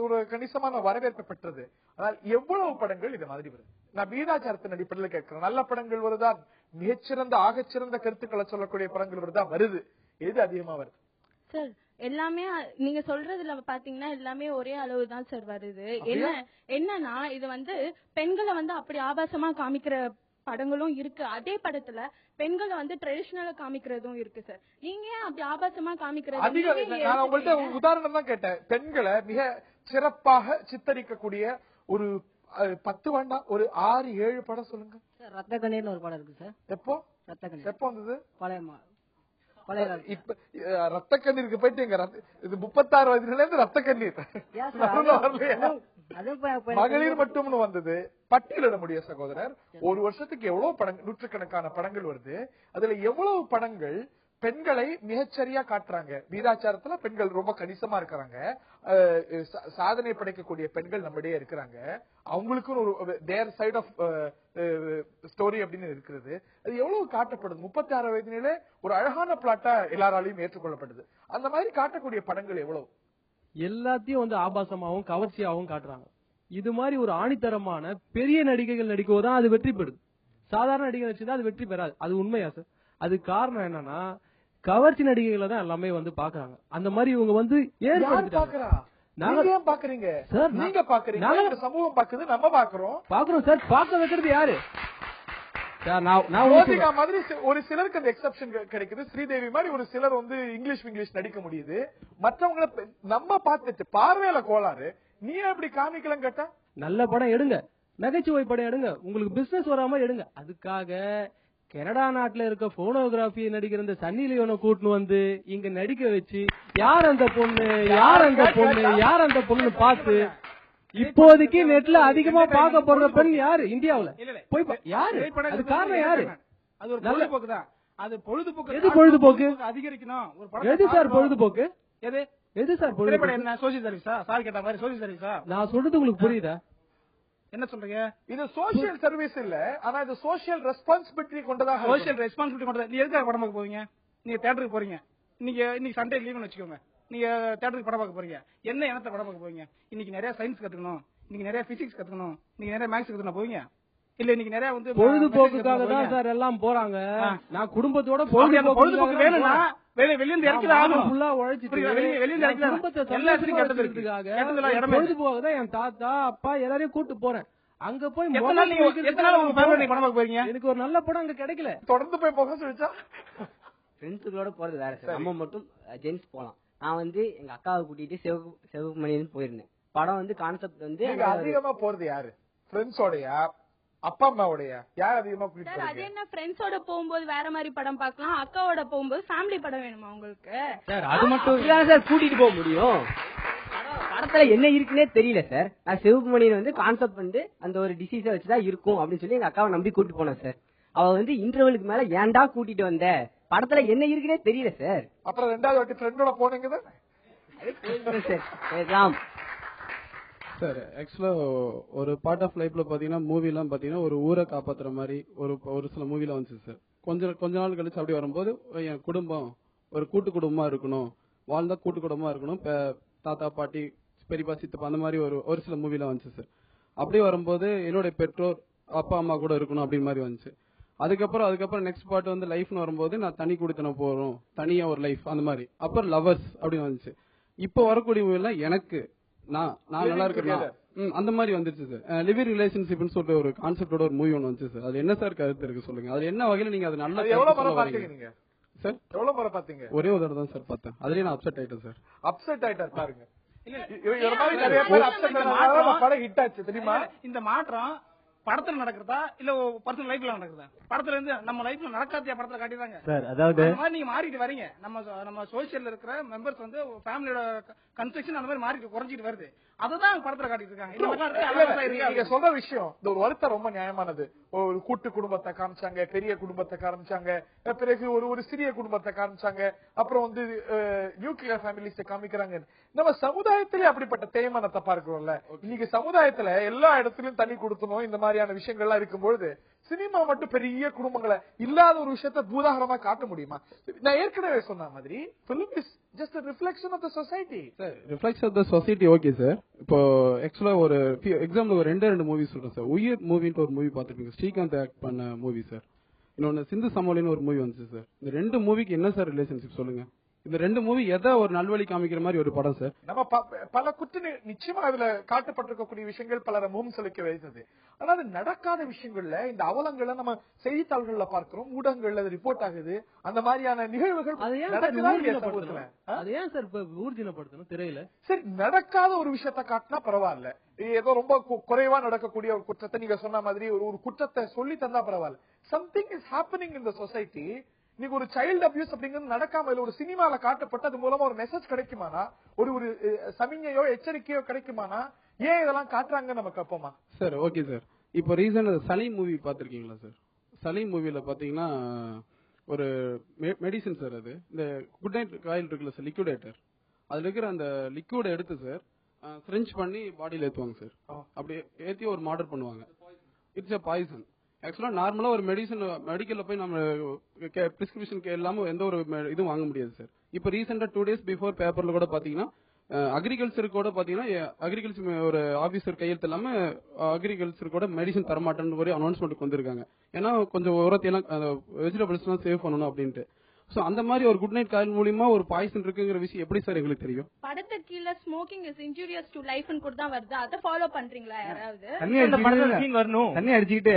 [SPEAKER 1] ஒரு கணிசமான வரவேற்பு பெற்றது. ஆனால் எவ்வளவு படங்கள் இது மாதிரி வருது? நான் வீராச்சாரத்தின் அடிப்படையில் கேட்கிறேன். நல்ல படங்கள் வருதா? மிகச்சிறந்த ஆகச்சிறந்த கருத்துக்களை சொல்லக்கூடிய படங்கள் வருதா? வருது. எது அதிகமா வருது
[SPEAKER 11] சார்? எல்லாமே நீங்க சொல்றதுல பாத்தீங்கன்னா எல்லாமே ஒரே அளவு தான் சார் வருது. என்னன்னா இது பெண்களை அப்படி ஆபாசமா காமிக்கிற படங்களும் இருக்கு. அதே படத்துல பெண்களை ட்ரெடிஷனலா காமிக்கிறதும் இருக்கு சார். நீங்க அப்படி ஆபாசமா காமிக்கிறது?
[SPEAKER 1] நான் உங்கள்ட்ட உதாரணம் தான் கேட்டேன். பெண்களை மிக சிறப்பாக சித்தரிக்கக்கூடிய ஒரு 10 வேண்டாம், ஒரு 6-7 படம் சொல்லுங்க.
[SPEAKER 10] ரத்த கண்ணீர்னு ஒரு படம் இருக்கு சார்.
[SPEAKER 1] எப்போ
[SPEAKER 10] ரத்த கண்ணீர்
[SPEAKER 1] எப்போ வந்தது?
[SPEAKER 10] இப்ப
[SPEAKER 1] ரத்த கண்ணீருக்கு போயிட்டு இது 36 வயதுல இருந்து ரத்த கண்ணீர் மகளிர் மட்டும்னு வந்தது. பட்டியலிட முடியும் சகோதரர். ஒரு வருஷத்துக்கு எவ்வளவு படங்கள், நூற்றுக்கணக்கான படங்கள் வருது. அதுல எவ்வளவு படங்கள் பெண்களை மிகச்சரியா காட்டுறாங்க? வீராச்சாரத்துல பெண்கள் ரொம்ப கணிசமா இருக்கிறாங்க. சாதனை படைக்கக்கூடிய பெண்கள் நம்மிடையே இருக்கிறாங்க. அவங்களுக்கும் ஒரு தேர் சைட் ஆஃப் ஸ்டோரி அப்படின்னு இருக்கிறது. அது எவ்வளவு காட்டப்படுது? 36 வயதிலே ஒரு அழகான பிளாட்டா எல்லாராலையும் ஏற்றுக்கொள்ளப்படுது. அந்த மாதிரி காட்டக்கூடிய படங்கள் எவ்வளவு?
[SPEAKER 8] எல்லாத்தையும் ஆபாசமாவும் கவர்ச்சியாவும் காட்டுறாங்க. இது மாதிரி ஒரு ஆணித்தரமான பெரிய நடிகைகள் நடிக்கும்போதுதான் அது வெற்றி பெறுது. சாதாரண நடிகை நடிச்சுதான் அது வெற்றி பெறாது. அது உண்மையா சார்? அது காரணம் என்னன்னா கவர்ச்சி நடிகைகளை தான் எல்லாமே பாக்குறாங்க. அந்த மாதிரி இவங்க
[SPEAKER 1] பாக்குறீங்க சார். நீங்க பாக்குறீங்க, சமூகம் பாக்குது, நம்ம பாக்குறோம்
[SPEAKER 8] சார். பார்க்க வைக்கிறது யாரு?
[SPEAKER 1] ஜோதிகா மாதிரி ஒரு சிலருக்கு அந்த எக்ஸெப்ஷன் கிடைக்குது. ஸ்ரீதேவி மாதிரி ஒரு சிலர் இங்கிலீஷ் நடிக்க முடியுது. மற்றவங்களை நம்ம பார்த்துட்டு பார்வையில கோளாறு. நீ எப்படி காமிக்கலாம் கேட்டா?
[SPEAKER 8] நல்ல படம் எடுங்க, நகைச்சுவை படம் எடுங்க, உங்களுக்கு பிசினஸ் வராம எடுங்க. அதுக்காக கனடா நாட்டுல இருக்க போனோகிராபி நடிக்கிற இந்த சன்னி லியோனை கூட்டின்னு இங்க நடிக்க வச்சு யார் அந்த பொண்ணு பார்த்து இப்போதைக்கு நெட்ல அதிகமா பார்க்க போற பெண் யாரு இந்தியாவுல? போய் யாரு? அது காரணம் யாரு?
[SPEAKER 9] அது ஒரு பொழுதுபோக்கு தான். அது பொழுதுபோக்கு.
[SPEAKER 8] எது பொழுதுபோக்கு
[SPEAKER 9] அதிகரிக்கணும்?
[SPEAKER 8] எது சார் பொழுதுபோக்கு? எது சார்
[SPEAKER 9] பொழுதுபோக்கு? என்ன சோசியல் சர்வீஸா? சார் கேட்ட மாதிரி சோசியல் சர்வீஸா?
[SPEAKER 8] நான் சொல்றது உங்களுக்கு புரியுதா?
[SPEAKER 9] என்ன சொல்றீங்க?
[SPEAKER 1] இது சோசியல் சர்வீஸ் இல்ல, ஆனா இது சோசியல் ரெஸ்பான்சிபிலிட்டி கொண்டதாக.
[SPEAKER 9] சோசியல் ரெஸ்பான்சிபிலிட்டி கொண்டதா? நீ எதுக்காக படம் பார்க்க போவீங்க? நீங்க தியேட்டருக்கு போறீங்க. இன்னைக்கு சண்டே லீவ்னு வச்சுக்கோங்க. நீங்க தியேட்டருக்கு படம் பார்க்க போறீங்க. என்ன இனத்தை படம் பார்க்க போவீங்க? இன்னைக்கு நிறைய சயின்ஸ் கத்துக்கணும், இன்னைக்கு நிறைய பிசிக்ஸ் கத்துக்கணும், இன்னைக்கு நிறைய மேக்ஸ் கத்துக்கணும் போவீங்க. இல்ல இன்னைக்கு நிறைய
[SPEAKER 8] பொழுதுபோக்குக்காக தான் சார் எல்லாம் போறாங்க. நான் குடும்பத்தோட
[SPEAKER 9] பொழுதுபோக்கு வேணும்னா வெளியிருந்து
[SPEAKER 8] பொழுதுபோக்கு தான் என் தாத்தா அப்பா எல்லாரையும் கூட்டு போறேன். அங்க போய் எனக்கு ஒரு நல்ல படம் அங்க கிடைக்கல.
[SPEAKER 1] தொடர்ந்து போய் போக சொல்லிச்சா
[SPEAKER 10] ஃப்ரெண்ட்ஸுகளோட போறது வேற சார். நம்ம மட்டும் ஜென்ஸ் போலாம். நான் எங்க அக்காவை கூட்டிட்டு சிவப்பு மணின்னு போயிருந்தேன். படம் கான்செப்ட்
[SPEAKER 1] அதிகமா போறது யாரு? ஃப்ரெண்ட்ஸோடயா, அப்பா அம்மாவோடயா? யார் அதிகமா
[SPEAKER 11] கூட்டிட்டு? அது என்ன ஃப்ரெண்ட்ஸோட போகும்போது வேற மாதிரி படம் பார்க்கலாம், அக்காவோட போகும்போது ஃபேமிலி படம் வேணுமா உங்களுக்கு?
[SPEAKER 10] சார் அது மட்டும் சார் கூட்டிட்டு போக முடியும். படத்துல என்ன இருக்குன்னே தெரியல சார். நான் சிவப்பு மணியை கான்செப்ட் அந்த ஒரு டிசீஸை வச்சுதான் இருக்கும் அப்படின்னு சொல்லி எங்க அக்காவை நம்பி கூட்டிட்டு போனேன் சார். அவ இன்டர்வலுக்கு மேல ஏன்டா கூட்டிட்டு வந்த, படத்துல என்ன இருக்குன்னே தெரியல சார்.
[SPEAKER 1] அப்புறம் 2வது வாட்டி ஃப்ரெண்டோட போனீங்க
[SPEAKER 12] சார். ஆக்சுவலா ஒரு பார்ட் ஆஃப் லைஃப்ல பாத்தீங்கன்னா மூவி எல்லாம் பாத்தீங்கன்னா ஒரு ஊரை காப்பாத்துற மாதிரி ஒரு சில மூவில வந்துச்சு சார். கொஞ்ச நாள் கழிச்சு அப்படி வரும்போது என் குடும்பம் ஒரு கூட்டு குடும்பமா இருக்கணும், வாழ்ந்தா கூட்டு குடும்பமா இருக்கணும், தாத்தா பாட்டி பெரியப்பா சித்தப்பா அந்த மாதிரி ஒரு சில மூவில வந்துச்சு சார். அப்படி வரும்போது என்னுடைய பெற்றோர் அப்பா அம்மா கூட இருக்கணும் அப்படின்னு மாதிரி வந்துச்சு. அதுக்கப்புறம் நெக்ஸ்ட் பார்ட் லைஃப்னு வரும்போது நான் தனி குடித்தனம் போறோம், தனியா ஒரு லைஃப் அந்த மாதிரி. அப்புறம் லவர்ஸ் அப்படின்னு வந்துச்சு. இப்போ வரக்கூடிய மூவிலாம் எனக்கு நான் நல்லா இருக்கேன் அந்த மாதிரி வந்துருச்சு சார். லிவிங் ரிலேஷன்ஷிப்னு சொல்லிட்டு ஒரு கான்செப்டோட ஒரு மூவி ஒன்று வந்துச்சு சார். அது என்ன சார் கருத்து இருக்கு சொல்லுங்க. அது என்ன வகையில நீங்க அது நல்லா சார்? ஒரே ஒரு தடவை தான் சார் பார்த்தேன். அதுலயே நான் அப்செட் ஆயிட்டேன் சார்.
[SPEAKER 1] அப்செட் ஆயிட்டா பாருங்க. நிறைய பேர் படம் ஹிட் ஆச்சு தெரியுமா?
[SPEAKER 9] இந்த மாற்றம் படத்துல நடக்கிறதா இல்ல பர்சனல் லைஃப்ல நடக்கிறதா? படத்துல இருந்து நம்ம லைஃப்ல நடக்காதியா படத்துல காட்டிடுறாங்க
[SPEAKER 6] சார். அதாவது
[SPEAKER 9] நீங்க மாறிட்டு வரீங்க. நம்ம சோசியல்ல இருக்கிற மெம்பர்ஸ் வந்து ஃபேமிலியோட கன்ஸ்ட்ரக்ஷன் அந்த மாதிரி மாறிட்டு குறைஞ்சிட்டு வருது. அதுதான் படத்துல காட்டிட்டு இருக்காங்க.
[SPEAKER 1] நீங்க சொல்ற விஷயம் இந்த ஒரு வருத்தம் ரொம்ப நியாயமானது. ஒரு கூட்டு குடும்பத்தை காமிச்சாங்க, பெரிய குடும்பத்தை காமிச்சாங்க, பிறகு ஒரு சிறிய குடும்பத்தை காமிச்சாங்க, அப்புறம் வந்து நியூக்ளியர் ஃபேமிலிஸை காமிக்கிறாங்க. நம்ம சமுதாயத்திலே அப்படிப்பட்ட தேய்மானத்தை பார்க்கிறோம்ல. இன்னைக்கு சமுதாயத்துல எல்லா இடத்துலயும் தண்ணி கொடுத்தணும் இந்த மாதிரியான விஷயங்கள்லாம் இருக்கும்பொழுது சினிமா மட்டும் பெரிய குடும்பங்களை இல்லாத ஒரு விஷயத்த பூதாகரமா காட்ட முடியுமா? நான் ஏற்கனவே சொன்ன மாதிரி film is just a reflection of the society.
[SPEAKER 12] Sir reflection of the society okay sir. இப்போ ஆக்சுவலா ஒரு எக்ஸாம்பிள் ஒரு ரெண்டு மூவி சொல்றேன் சார். உயிர் மூவின்னு ஒரு மூவி பார்த்துருப்பீங்க, ஸ்ரீகாந்த் ஆக்ட் பண்ண மூவி சார். இன்னொன்னு சிந்து சமோலின்னு ஒரு மூவி வந்துச்சு சார். இந்த ரெண்டு மூவிக்கு என்ன சார் ரிலேஷன்ஷிப் சொல்லுங்க? இந்த ரெண்டு மூவி எதை ஒரு நல்வழி காமிக்கிற மாதிரி ஒரு படம் சார்.
[SPEAKER 1] நம்ம பல நிச்சயமா அதுல காட்டப்பட்டிருக்கக்கூடிய விஷயங்கள் பலரை முகம் செலுக்க வைத்தது. ஆனா அது நடக்காத விஷயங்கள்ல இந்த அவலங்களை நம்ம செய்தித்தாள்கள்ல பார்க்கிறோம், ஊடகங்கள்ல ரிப்போர்ட் ஆகுது. அந்த மாதிரியான நிகழ்வுகள்
[SPEAKER 8] அது ஏன் சார் இப்ப ஊர்ஜினப்படுத்தணும் திரையில?
[SPEAKER 1] சரி, நடக்காத ஒரு விஷயத்த காட்டினா பரவாயில்ல. ஏதோ ரொம்ப குறைவா நடக்கக்கூடிய ஒரு குற்றத்தை நீங்க சொன்ன மாதிரி ஒரு குற்றத்தை சொல்லி தந்தா பரவாயில்ல. Something is happening in the society. இன்னைக்கு ஒரு சைல்டு அபியூஸ் அப்படிங்கிறது நடக்காம ஒரு சினிமால காட்டப்பட்டு அது மூலமா ஒரு மெசேஜ் கிடைக்குமானா, ஒரு சமிஞ்சையோ எச்சரிக்கையோ கிடைக்குமானா, ஏன் இதெல்லாம் காட்டுறாங்க நம்ம கேட்போமா?
[SPEAKER 12] Sir okay sir. இப்போ ரீசன்ட் சலீம் மூவி பாத்திருக்கீங்களா சார்? சலீம் மூவில பாத்தீங்கன்னா ஒரு மெடிசன் சார். அது இந்த குட் நைட் காயில் இருக்குல்ல சார், லிக்விடேட்டர். அதுல இருக்கிற அந்த லிக்விட எடுத்து சார் ஃப்ரெஞ்ச் பண்ணி பாடியில ஏத்துவாங்க சார். அப்படி ஏத்தி ஒரு மார்டர் பண்ணுவாங்க. It's a poison. Actually normally ஒரு மெடிக்கல்ல போய் நம்ம பிரிஸ்கிரிப்ஷன் இல்லாம எந்த ஒரு இதுவும் வாங்க முடியாது சார். இப்ப ரீசெண்டா 2 days பிஃபோர் பேப்பர்ல கூட பாத்தீங்கன்னா அக்ரிகல்ச்சர் கூட பாத்தீங்கன்னா அக்ரிகல்ச்சர் ஒரு ஆபீசர் கையெழுத்து இல்லாம அக்ரிகல்ச்சர் கூட மெடிசன் தரமாட்டேன்னு ஒரு அனௌன்ஸ்மெண்ட் வந்திருக்காங்க. ஏன்னா கொஞ்சம் உரத்தையெல்லாம் வெஜிடபிள்ஸ் எல்லாம் சேவ் பண்ணணும் அப்படின்ட்டு. சோ அந்த மாதிரி ஒரு குட் நைட் காயில் மூலமா ஒரு பாய்சன் இருக்குங்கிற விஷயம் எப்படி சார் எங்களுக்கு தெரியும்?
[SPEAKER 11] படத்தை கீழ smoking is injurious to life னு கூட தான் வருது. அத ஃபாலோ பண்றீங்களா யாராவது?
[SPEAKER 6] அந்த படத்துல சீன் வரணும். தண்ணி அடிச்சிட்டு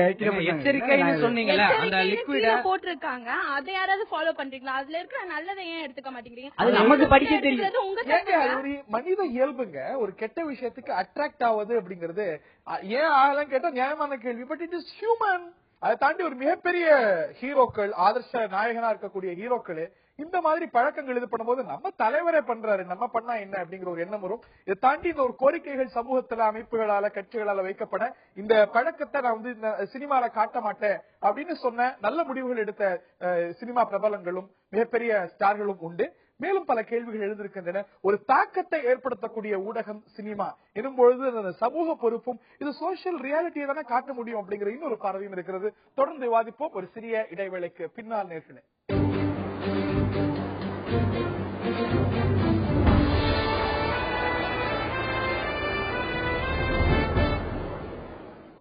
[SPEAKER 2] எச்சரிக்கைன்னு சொன்னீங்கல, அந்த லிக்விட
[SPEAKER 11] போட்டுருக்காங்க. அத யாராவது ஃபாலோ பண்றீங்களா? அதுல இருக்கிற நல்லதை ஏன் எடுத்துக்க மாட்டீங்க?
[SPEAKER 10] அது நமக்கு படிக்க தெரியும்.
[SPEAKER 11] உங்க
[SPEAKER 1] மனித இயல்புங்க ஒரு கெட்ட விஷயத்துக்கு அட்ராக்ட் ஆவது அப்படிங்கிறது ஏன் ஆகலாம் கேட்டா நியாயமான கேள்வி. But it is human. அதை தாண்டி ஒரு மிகப்பெரிய ஹீரோக்கள், ஆதர்ஷ நாயகனா இருக்கக்கூடிய ஹீரோக்கள் இந்த மாதிரி பழக்கங்கள் இது பண்ணும்போது நம்ம தலைவரே பண்றாரு, நம்ம பண்ணா என்ன அப்படிங்கிற ஒரு எண்ணம் வரும். இதை தாண்டி இந்த ஒரு கோரிக்கைகள் சமூகத்துல அமைப்புகளால கட்சிகளால வைக்கப்பட இந்த பழக்கத்தை நான் வந்து இந்த சினிமால காட்ட மாட்டேன் அப்படின்னு சொன்ன நல்ல முடிவுகள் எடுத்த சினிமா பிரபலங்களும் மிகப்பெரிய ஸ்டார்களும் உண்டு. மேலும் பல கேள்விகள் எழுந்திருக்கின்றன. ஒரு தாக்கத்தை ஏற்படுத்தக்கூடிய ஊடகம் சினிமா எனும் பொழுது அந்த சமூக பொறுப்பும் இது சோசியல் ரியாலிட்டியை தானே காட்ட முடியும் அப்படிங்கிற இன்னொரு பார்வையும் இருக்கிறது. தொடர்ந்து விவாதிப்போம் ஒரு சிறிய இடைவேளைக்கு பின்னால். நேர்களே,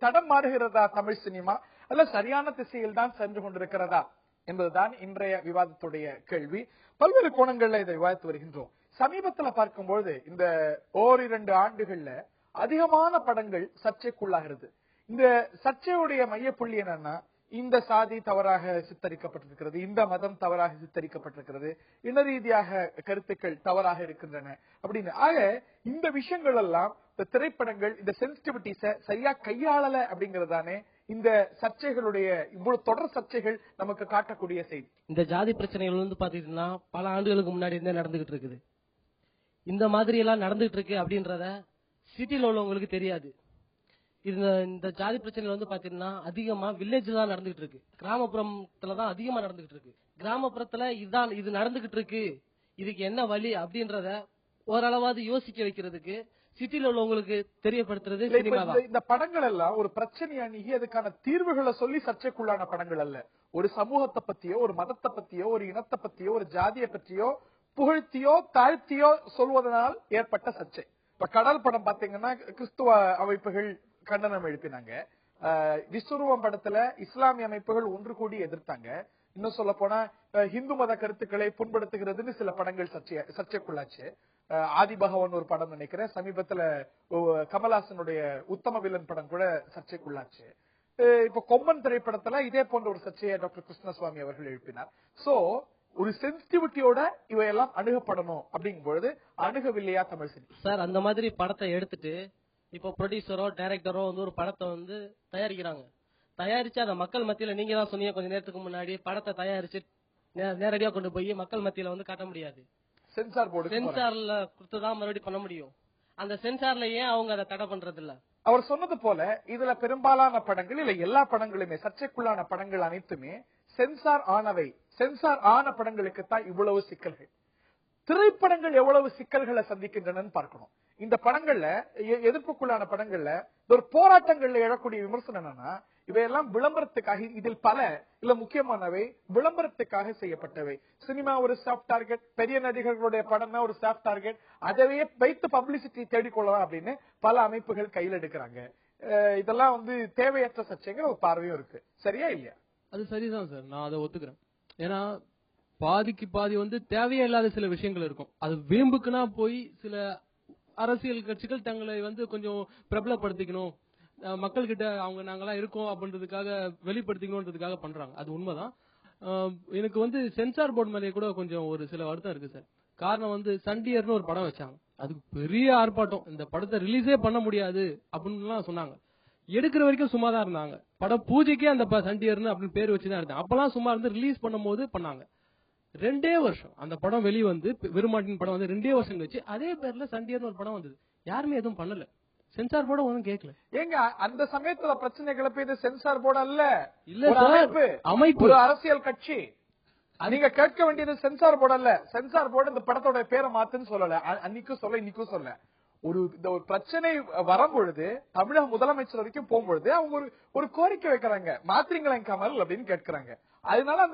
[SPEAKER 1] தடம் மாறுகிறதா தமிழ் சினிமா, அல்ல சரியான திசையில் தான் சென்று கொண்டிருக்கிறதா என்பதுதான் இன்றைய விவாதத்துடைய கேள்வி. பல்வேறு கோணங்கள்ல இதை விவாதித்து வருகின்றோம். சமீபத்தில் பார்க்கும்போது இந்த 1-2 ஆண்டுகள்ல அதிகமான படங்கள் சர்ச்சைக்குள்ளாகிறது. இந்த சர்ச்சையுடைய மையப்புள்ளி என்னன்னா, இந்த சாதி தவறாக சித்தரிக்கப்பட்டிருக்கிறது, இந்த மதம் தவறாக சித்தரிக்கப்பட்டிருக்கிறது, இன ரீதியாக கருத்துக்கள் தவறாக இருக்கின்றன அப்படின்னு. ஆக இந்த விஷயங்கள் எல்லாம் இந்த திரைப்படங்கள் இந்த சென்சிட்டிவிட்டிஸ சரியா கையாளல அப்படிங்கறதானே இந்த சர்ச்சைகளுடைய இவ்வளவு தொடர் சர்ச்சைகள் நமக்கு காட்டக்கூடிய செய்தி.
[SPEAKER 13] இந்த ஜாதி பிரச்சனைகள் வந்து பாத்தீங்கன்னா பல ஆண்டுகளுக்கு முன்னாடி இருந்தே நடந்துகிட்டு இருக்குது. இந்த மாதிரி எல்லாம் நடந்துகிட்டு இருக்கு அப்படின்றத சிட்டில உள்ளவங்களுக்கு தெரியாது. இந்த ஜாதி பிரச்சனைகள் வந்து பாத்தீங்கன்னா அதிகமா வில்லேஜ் தான் நடந்துகிட்டு இருக்கு, கிராமப்புறத்துலதான் அதிகமா நடந்துகிட்டு இருக்கு. கிராமப்புறத்துல இது நடந்துகிட்டு இருக்கு, இதுக்கு என்ன வழி அப்படின்றத ஓரளவாவது யோசிக்க வைக்கிறதுக்கு சிட்டில உள்ளவங்களுக்கு தெரியப்படுத்துறது சினிமா தான்.
[SPEAKER 1] இந்த படங்கள் எல்லாம் ஒரு பிரச்சனையை அணுகி அதுக்கான தீர்வுகளை சொல்லி சர்ச்சைக்குள்ளான படங்கள் அல்ல. ஒரு சமூகத்தை பத்தியோ, ஒரு மதத்தை பத்தியோ, ஒரு இனத்தை பத்தியோ, ஒரு ஜாதியை பற்றியோ புகழ்த்தியோ தாழ்த்தியோ சொல்வதனால் ஏற்பட்ட சர்ச்சை. இப்ப கடல் படம் பாத்தீங்கன்னா கிறிஸ்துவ அமைப்புகள் கண்டனம் எழுப்பினாங்க. விஸ்வரூபம் படத்துல இஸ்லாமிய அமைப்புகள் ஒன்று கூடி எதிர்த்தாங்க. இன்னும் சொல்ல போனா இந்து மத கருத்துக்களை புண்படுத்துகிறதுன்னு சில படங்கள் சர்ச்சைக்குள்ளாச்சு. ஆதி பகவான் ஒரு படம் நினைக்கிறேன், சமீபத்துல கமல்ஹாசனுடைய உத்தம வில்லன் படம் கூட சர்ச்சைக்குள்ளாச்சு. இப்ப கொம்பன் திரைப்படத்துல இதே போன்ற ஒரு சர்ச்சையை டாக்டர் கிருஷ்ணசுவாமி அவர்கள் எழுப்பினார். சோ ஒரு சென்சிட்டிவிட்டியோட இவையெல்லாம் அணுகப்படணும் அப்படிங்கும் பொழுது அணுகவில்லையா தமிழ் சினிமா?
[SPEAKER 13] சார் அந்த மாதிரி படத்தை எடுத்துட்டு இப்போ ப்ரொடியூசரோ டைரக்டரோ வந்து ஒரு படத்தை வந்து தயாரிக்கிறாங்க. தயாரிச்சு அதை மக்கள் மத்தியில, நீங்க தான் சொன்னீங்க கொஞ்ச நேரத்துக்கு முன்னாடி, படத்தை தயாரிச்சு நேரடியா கொண்டு போய் மக்கள் மத்தியில வந்து காட்ட முடியாது.
[SPEAKER 1] சென்சார் போர்டு
[SPEAKER 13] சென்சார்ல கொடுத்துதான் மறுபடியும் பண்ண முடியும். அந்த சென்சார்ல ஏன் அவங்க அதை தடை பண்றது இல்ல?
[SPEAKER 1] அவர் சொன்னது போல இதுல பெரும்பாலான படங்கள் இல்ல எல்லா படங்களுமே சர்ச்சைக்குள்ளான படங்கள் அனைத்துமே சென்சார் ஆனவை. சென்சார் ஆன படங்களுக்கு தான் இவ்வளவு சிக்கல்கள். திரைப்படங்கள் எவ்வளவு சிக்கல்களை சந்திக்கின்றன பார்க்கணும். இந்த படங்கள்ல எதிர்ப்புக்குள்ளான படங்கள்ல ஒரு போராட்டங்கள்ல எழக்கூடிய விமர்சனம் என்னன்னா, இவையெல்லாம் விளம்பரத்துக்காக, இதில் பல இல்ல முக்கியமானவை விளம்பரத்துக்காக செய்யப்பட்டவை. சினிமா ஒரு சாஃப்ட் டார்கெட், பெரிய நடிகர்களுடைய படம்னா ஒரு சாஃப்ட் டார்கெட், அதவே வைத்து பப்ளிசிட்டி தேடிக்கொள்ளலாம் அப்படின்னு பல அமைப்புகள் கையில் எடுக்கிறாங்க. இதெல்லாம் வந்து தேவையற்ற சர்ச்சைங்கிற ஒரு பார்வையும் இருக்கு. சரியா இல்லையா?
[SPEAKER 8] அது சரிதான் சார், நான் அதை ஒத்துக்கிறேன். ஏன்னா பாதிக்கு பாதி வந்து தேவையே இல்லாத சில விஷயங்கள் இருக்கும். அது வீம்புக்குன்னா போய் சில அரசியல் கட்சிகள் தங்களை வந்து கொஞ்சம் பிரபலப்படுத்திக்கணும், மக்கள் கிட்ட அவங்க நாங்கெல்லாம் இருக்கோம் அப்படின்றதுக்காக வெளிப்படுத்திக்கணும்ன்றதுக்காக பண்றாங்க. அது உண்மைதான். எனக்கு வந்து சென்சார் போர்டு மேலே கூட கொஞ்சம் ஒரு சில வருத்தம் இருக்கு சார். காரணம் வந்து சண்டியர்னு ஒரு படம் வச்சாங்க, அதுக்கு பெரிய ஆர்ப்பாட்டம், இந்த படத்தை ரிலீஸே பண்ண முடியாது அப்படின்னு சொன்னாங்க. எடுக்கிற வரைக்கும் சும்மா தான் இருந்தாங்க. படம் பூஜைக்கே அந்த சண்டியர்னு அப்படின்னு பேர் வச்சுதான் இருந்தாங்க. அப்பெல்லாம் சும்மா இருந்து ரிலீஸ் பண்ணும் போது பண்ணாங்க. 2 வருஷம் அந்த படம் வெளி வந்து, விருமாட்டின் படம் வந்து 2 வருஷம் கழிச்சு அதே பேர்ல சண்டியர்னு ஒரு படம் வந்தது. யாருமே எதுவும் பண்ணல, சென்சார் போர்டு ஒன்றும் கேட்கல.
[SPEAKER 1] ஏங்க அந்த சமயத்துல பிரச்சனை கிளப்பியது சென்சார் போர்டு அல்ல,
[SPEAKER 8] இல்ல அமைப்பு,
[SPEAKER 1] ஒரு அரசியல் கட்சி. நீங்க கேட்க வேண்டியது சென்சார் போர்டு அல்ல. சென்சார் போர்டு இந்த படத்தோட பேரை மாத்துன்னு சொல்லல, அன்னைக்கும் சொல்ல இன்னைக்கும் சொல்ல. ஒரு பிரச்சனை வரும்பொழுது தமிழக முதலமைச்சர் வரைக்கும் போகும்பொழுது அவங்க ஒரு கோரிக்கை வைக்கிறாங்க, மாத்திரங்களேன் கமல் அப்படின்னு கேட்கிறாங்க. அதனால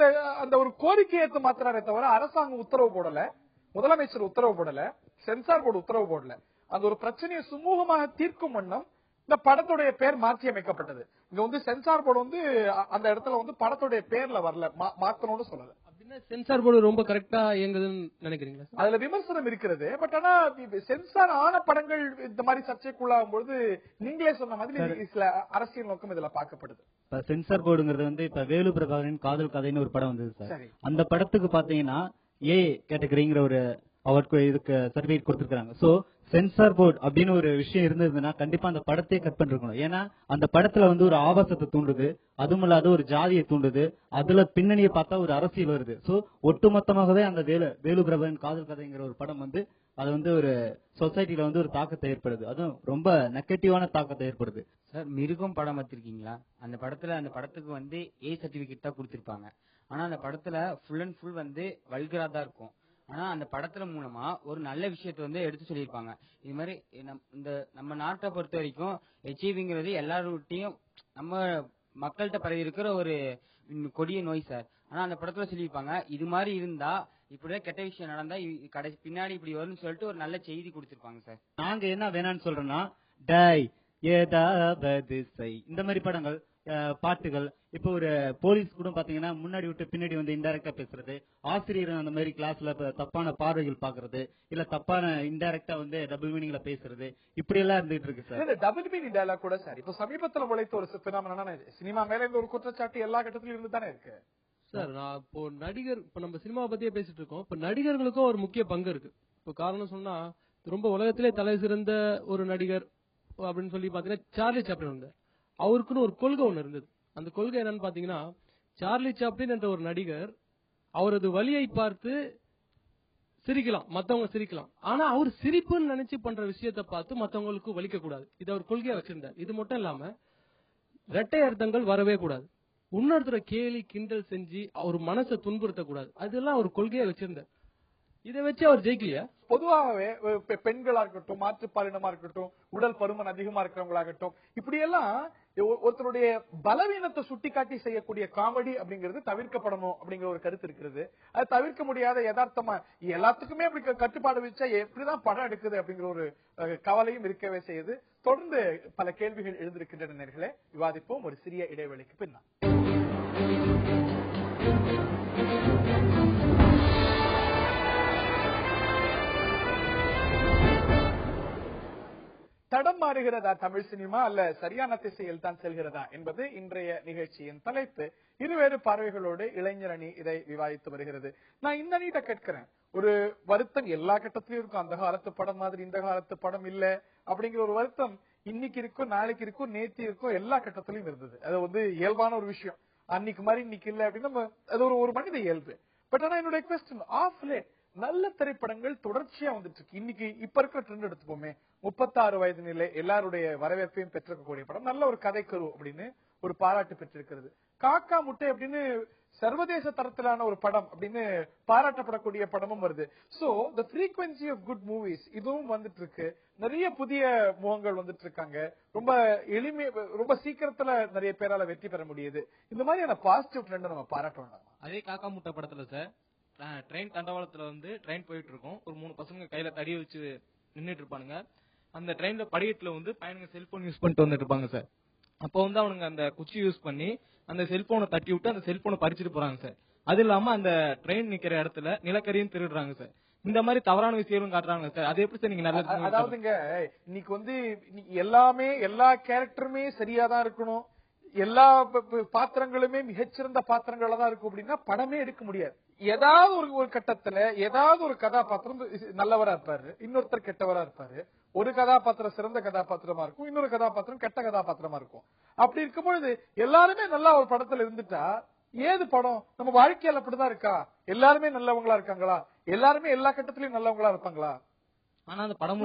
[SPEAKER 1] அந்த ஒரு கோரிக்கை ஏற்று மாத்திராரே தவிர அரசாங்கம் உத்தரவு போடல, முதலமைச்சர் உத்தரவு போடல, சென்சார் போர்டு உத்தரவு போடல. அந்த ஒரு பிரச்சனையை சுமூகமாக தீர்க்கும் வண்ணம் இந்த படத்துடைய பேர் மாற்றி அமைக்கப்பட்டது. இங்க வந்து சென்சார் போர்டு வந்து அந்த இடத்துல வந்து படத்துடைய பேர்ல வரல, மாத்தணும்னு சொல்லல.
[SPEAKER 8] சென்சார் போர்டு ரொம்ப கரெக்டா இயங்குதுன்னு நினைக்கிறீங்களா?
[SPEAKER 1] அதுல விமர்சனம் இருக்கிறது. பட் ஆனா சென்சார் ஆன படங்கள் இந்த மாதிரி சர்ச்சைக்குள்ளாகும் பொழுது நீங்களே சொன்ன மாதிரி சில அரசியல் நோக்கம் இதுல பார்க்கப்படுது.
[SPEAKER 6] இப்ப சென்சார் போர்டுங்கிறது வந்து இப்ப வேலு பிரபாகரின் காதல் கதைன்னு ஒரு படம் வந்தது சார். அந்த படத்துக்கு பாத்தீங்கன்னா ஏ கேட்டகரிங்கிற ஒரு அவருக்கு இதுக்கு சர்டிபிகேட் கொடுத்திருக்காங்க. சோ சென்சார் போர்டு அப்படின்னு ஒரு விஷயம் இருந்ததுன்னா கண்டிப்பா அந்த படத்தையே கட் பண்ணிருக்கணும். ஏன்னா அந்த படத்துல வந்து ஒரு ஆபாசத்தை தூண்டுது, அதுவும் இல்லாத ஒரு ஜாதியை தூண்டுது, அதுல பின்னணியை பார்த்தா ஒரு அரசியல் வருது. சோ ஒட்டுமொத்தமாகவே அந்த வேலு பிரபாகரன் காதல் கதைங்கிற ஒரு படம் வந்து அது வந்து ஒரு சொசைட்டில வந்து ஒரு தாக்கத்தை ஏற்படுது, அதுவும் ரொம்ப நெகட்டிவான தாக்கத்தை ஏற்படுது.
[SPEAKER 14] சார் மிருகம் படம் பார்த்திருக்கீங்களா? அந்த படத்துக்கு வந்து ஏ சர்டிபிகேட் தான் கொடுத்திருப்பாங்க. ஆனா அந்த படத்துல ஃபுல் அண்ட் ஃபுல் வந்து வல்கரா தான் இருக்கும். ஆனா அந்த படத்துல மூலமா ஒரு நல்ல விஷயத்த வந்து எடுத்து சொல்லியிருப்பாங்க. இது மாதிரி நம்ம நாட்டை பொறுத்த வரைக்கும் ஹெச்ஐவிங்கிறது எல்லார்கிட்டையும் நம்ம மக்கள்கிட்ட பரவி இருக்கிற ஒரு கொடிய நோய் சார். ஆனா அந்த படத்துல சொல்லியிருப்பாங்க, இது மாதிரி இருந்தா இப்படிதான் கெட்ட விஷயம் நடந்தா கடைசி பின்னாடி இப்படி வரும்னு சொல்லிட்டு ஒரு நல்ல செய்தி கொடுத்திருப்பாங்க சார்.
[SPEAKER 6] நாங்க என்ன வேணான்னு சொல்றோம்னா டை ஏதாவது இந்த மாதிரி படங்கள், பாட்டுகள், இப்ப ஒரு போலீஸ் கூட பாத்தீங்கன்னா முன்னாடி விட்டு பின்னாடி வந்து இன்டைரக்டா பேசுறது, ஆசிரியர் அந்த மாதிரி கிளாஸ்ல தப்பான பார்வைகள் பாக்குறது, இல்ல தப்பான இன்டைரக்டா வந்து டபுள் மீனிங்ல பேசுறது, இப்படி எல்லாம் இருந்துட்டு இருக்கு சார்.
[SPEAKER 1] டபுள் மீனிங் டயலாக் கூட சார் இப்ப சமீபத்தில் உழைத்த ஒரு பினாமினா சினிமா மேல இந்த ஒரு குற்றச்சாட்டு எல்லா கட்டத்திலும் இருந்து தானே இருக்கு
[SPEAKER 8] சார். நான் இப்போ நடிகர், இப்ப நம்ம சினிமா பத்தியே பேசிட்டு இருக்கோம். இப்ப நடிகர்களுக்கும் ஒரு முக்கிய பங்கு இருக்கு. இப்ப காரணம் சொன்னா ரொம்ப உலகத்திலே தலை சிறந்த ஒரு நடிகர் அப்படின்னு சொல்லி பாத்தீங்கன்னா சார்லி சாப்ளின் இருந்தார். அவருக்குன்னு ஒரு கொள்கை ஒண்ணு இருந்தது. அந்த கொள்கை என்னன்னு பாத்தீங்கன்னா, சார்லி சாப்ளின் என்ற ஒரு நடிகர் அவரது வலியை பார்த்து சிரிக்கலாம், மத்தவங்க சிரிக்கலாம். ஆனா அவர் சிரிப்புன்னு நினைச்சு பண்ற விஷயத்த பார்த்து மத்தவங்களுக்கு வலிக்க கூடாது. இது அவர் கொள்கையா வச்சிருந்தார். இது மட்டும் இல்லாம இரட்டை அர்த்தங்கள் வரவே கூடாது. இன்னொருத்தர கேலி கிண்டல் செஞ்சு அவர் மனசை துன்புறுத்த கூடாது. அதெல்லாம் ஒரு கொள்கையா வச்சிருந்தார். இதை வச்சு அவர் ஜெயிக்கலையா?
[SPEAKER 1] பொதுவாகவே பெண்களா இருக்கட்டும், மாற்றுப்பாலினமா இருக்கட்டும், உடல் பருமன் அதிகமா இருக்கிறவங்களாகட்டும், இப்படி எல்லாம் ஒருத்தருடைய பலவீனத்தை சுட்டிக்காட்டி செய்யக்கூடிய காமெடி அப்படிங்கிறது தவிர்க்கப்படணும் அப்படிங்கிற ஒரு கருத்து இருக்கிறது. அது தவிர்க்க முடியாத யதார்த்தமா எல்லாத்துக்குமே அப்படி கட்டுப்பாடு வச்சா எப்படிதான் படம் எடுக்குது அப்படிங்கிற ஒரு கவலையும் இருக்கவே செய்யுது. தொடர்ந்து பல கேள்விகள் எழுந்திருக்கின்றன நேயர்களே, விவாதிப்போம் ஒரு சிறிய இடைவெளிக்கு பின்னால். தடம் மாறுகிறதா தமிழ் சினிமா, அல்ல சரியான திசையில் தான் செல்கிறதா என்பது இன்றைய நிகழ்ச்சியின் தலைப்பு. இருவேறு பார்வைகளோடு இளைஞர் அணி இதை விவாதித்து வருகிறது. நான் இந்த அணிகிட்ட கேட்கிறேன், ஒரு வருத்தம் எல்லா கட்டத்திலும் இருக்கும். அந்த காலத்து படம் மாதிரி இந்த காலத்து படம் இல்ல அப்படிங்கிற ஒரு வருத்தம் இன்னைக்கு இருக்கும், நாளைக்கு இருக்கும், நேத்தி இருக்கும், எல்லா கட்டத்திலும் இருந்தது. அது இயல்பான ஒரு விஷயம். அன்னைக்கு மாதிரி இன்னைக்கு இல்ல அப்படின்னு அது ஒரு மனித இயல்பு. பட் ஆனா என்னுடைய கொஸ்டின், ஆஃப் லேட் நல்ல திரைப்படங்கள் தொடர்ச்சியா வந்துட்டு இருக்கு. இன்னைக்கு இப்ப இருக்கிற ட்ரெண்ட் எடுத்துப்போமே, 36 வயது நிலை எல்லாருடைய வரவேற்பையும் பெற்றிருக்கக்கூடிய படம், நல்ல ஒரு கதைக்கரு அப்படின்னு ஒரு பாராட்டு பெற்றிருக்கிறது. காக்கா முட்டை அப்படின்னு சர்வதேச தரத்திலான ஒரு படம் அப்படின்னு பாராட்டப்படக்கூடிய படமும் வருது. So the frequency of good movies இதுவும் வந்துட்டு இருக்கு. நிறைய புதிய முகங்கள் வந்துட்டு இருக்காங்க. ரொம்ப எளிமை, ரொம்ப சீக்கிரத்துல நிறைய பேரால வெற்றி பெற முடியுது. இந்த மாதிரியான பாசிட்டிவ் ட்ரெண்ட் நம்ம பாராட்ட வேண்டாம்.
[SPEAKER 15] அதே காக்கா முட்டை படத்துல சார், ட்ரெயின் தண்டவாளத்துல ட்ரெயின் போயிட்டு இருக்கும். ஒரு 3 பசங்க கையில தடியை வச்சு நின்றுட்டு இருப்பானுங்க. அந்த ட்ரெயின்ல படிக்கட்டுல பையனுங்க செல்போன் யூஸ் பண்ணிட்டு வந்துட்டு இருப்பாங்க சார். அப்போ அவனுங்க அந்த குச்சி யூஸ் பண்ணி அந்த செல்போனை தட்டி விட்டு அந்த செல்போனை பறிச்சுட்டு போறாங்க சார். அது இல்லாம அந்த ட்ரெயின் நிக்கிற இடத்துல நிலக்கரியும் திருடுறாங்க சார். இந்த மாதிரி தவறான விஷயங்களும் காட்டுறாங்க சார். அது எப்படி சார் நீங்க நல்லது?
[SPEAKER 1] அதாவதுங்க, இன்னைக்கு எல்லாமே எல்லா கேரக்டருமே சரியாதான் இருக்கணும், எல்லா பாத்திரங்களுமே மிகச்சிறந்த பாத்திரங்களா தான் இருக்கும் அப்படின்னா படமே எடுக்க முடியாது. ஏதாவது ஒரு கட்டத்துல ஏதாவது ஒரு கதாபாத்திரம் நல்லவரா இருப்பாரு, இன்னொருத்தர் கெட்டவரா இருப்பாரு. ஒரு கதாபாத்திரம் சிறந்த கதாபாத்திரமா இருக்கும், இன்னொரு கதாபாத்திரம் கெட்ட கதாபாத்திரமா இருக்கும். அப்படி இருக்கும்பொழுது எல்லாருமே நல்லா ஒரு படத்துல இருந்துட்டா ஏது படம்? நம்ம வாழ்க்கையில அப்படிதான் இருக்கா? எல்லாருமே நல்லவங்களா இருக்காங்களா? எல்லாருமே எல்லா கட்டத்திலயும் நல்லவங்களா இருப்பாங்களா?
[SPEAKER 15] ஆனா அந்த படம்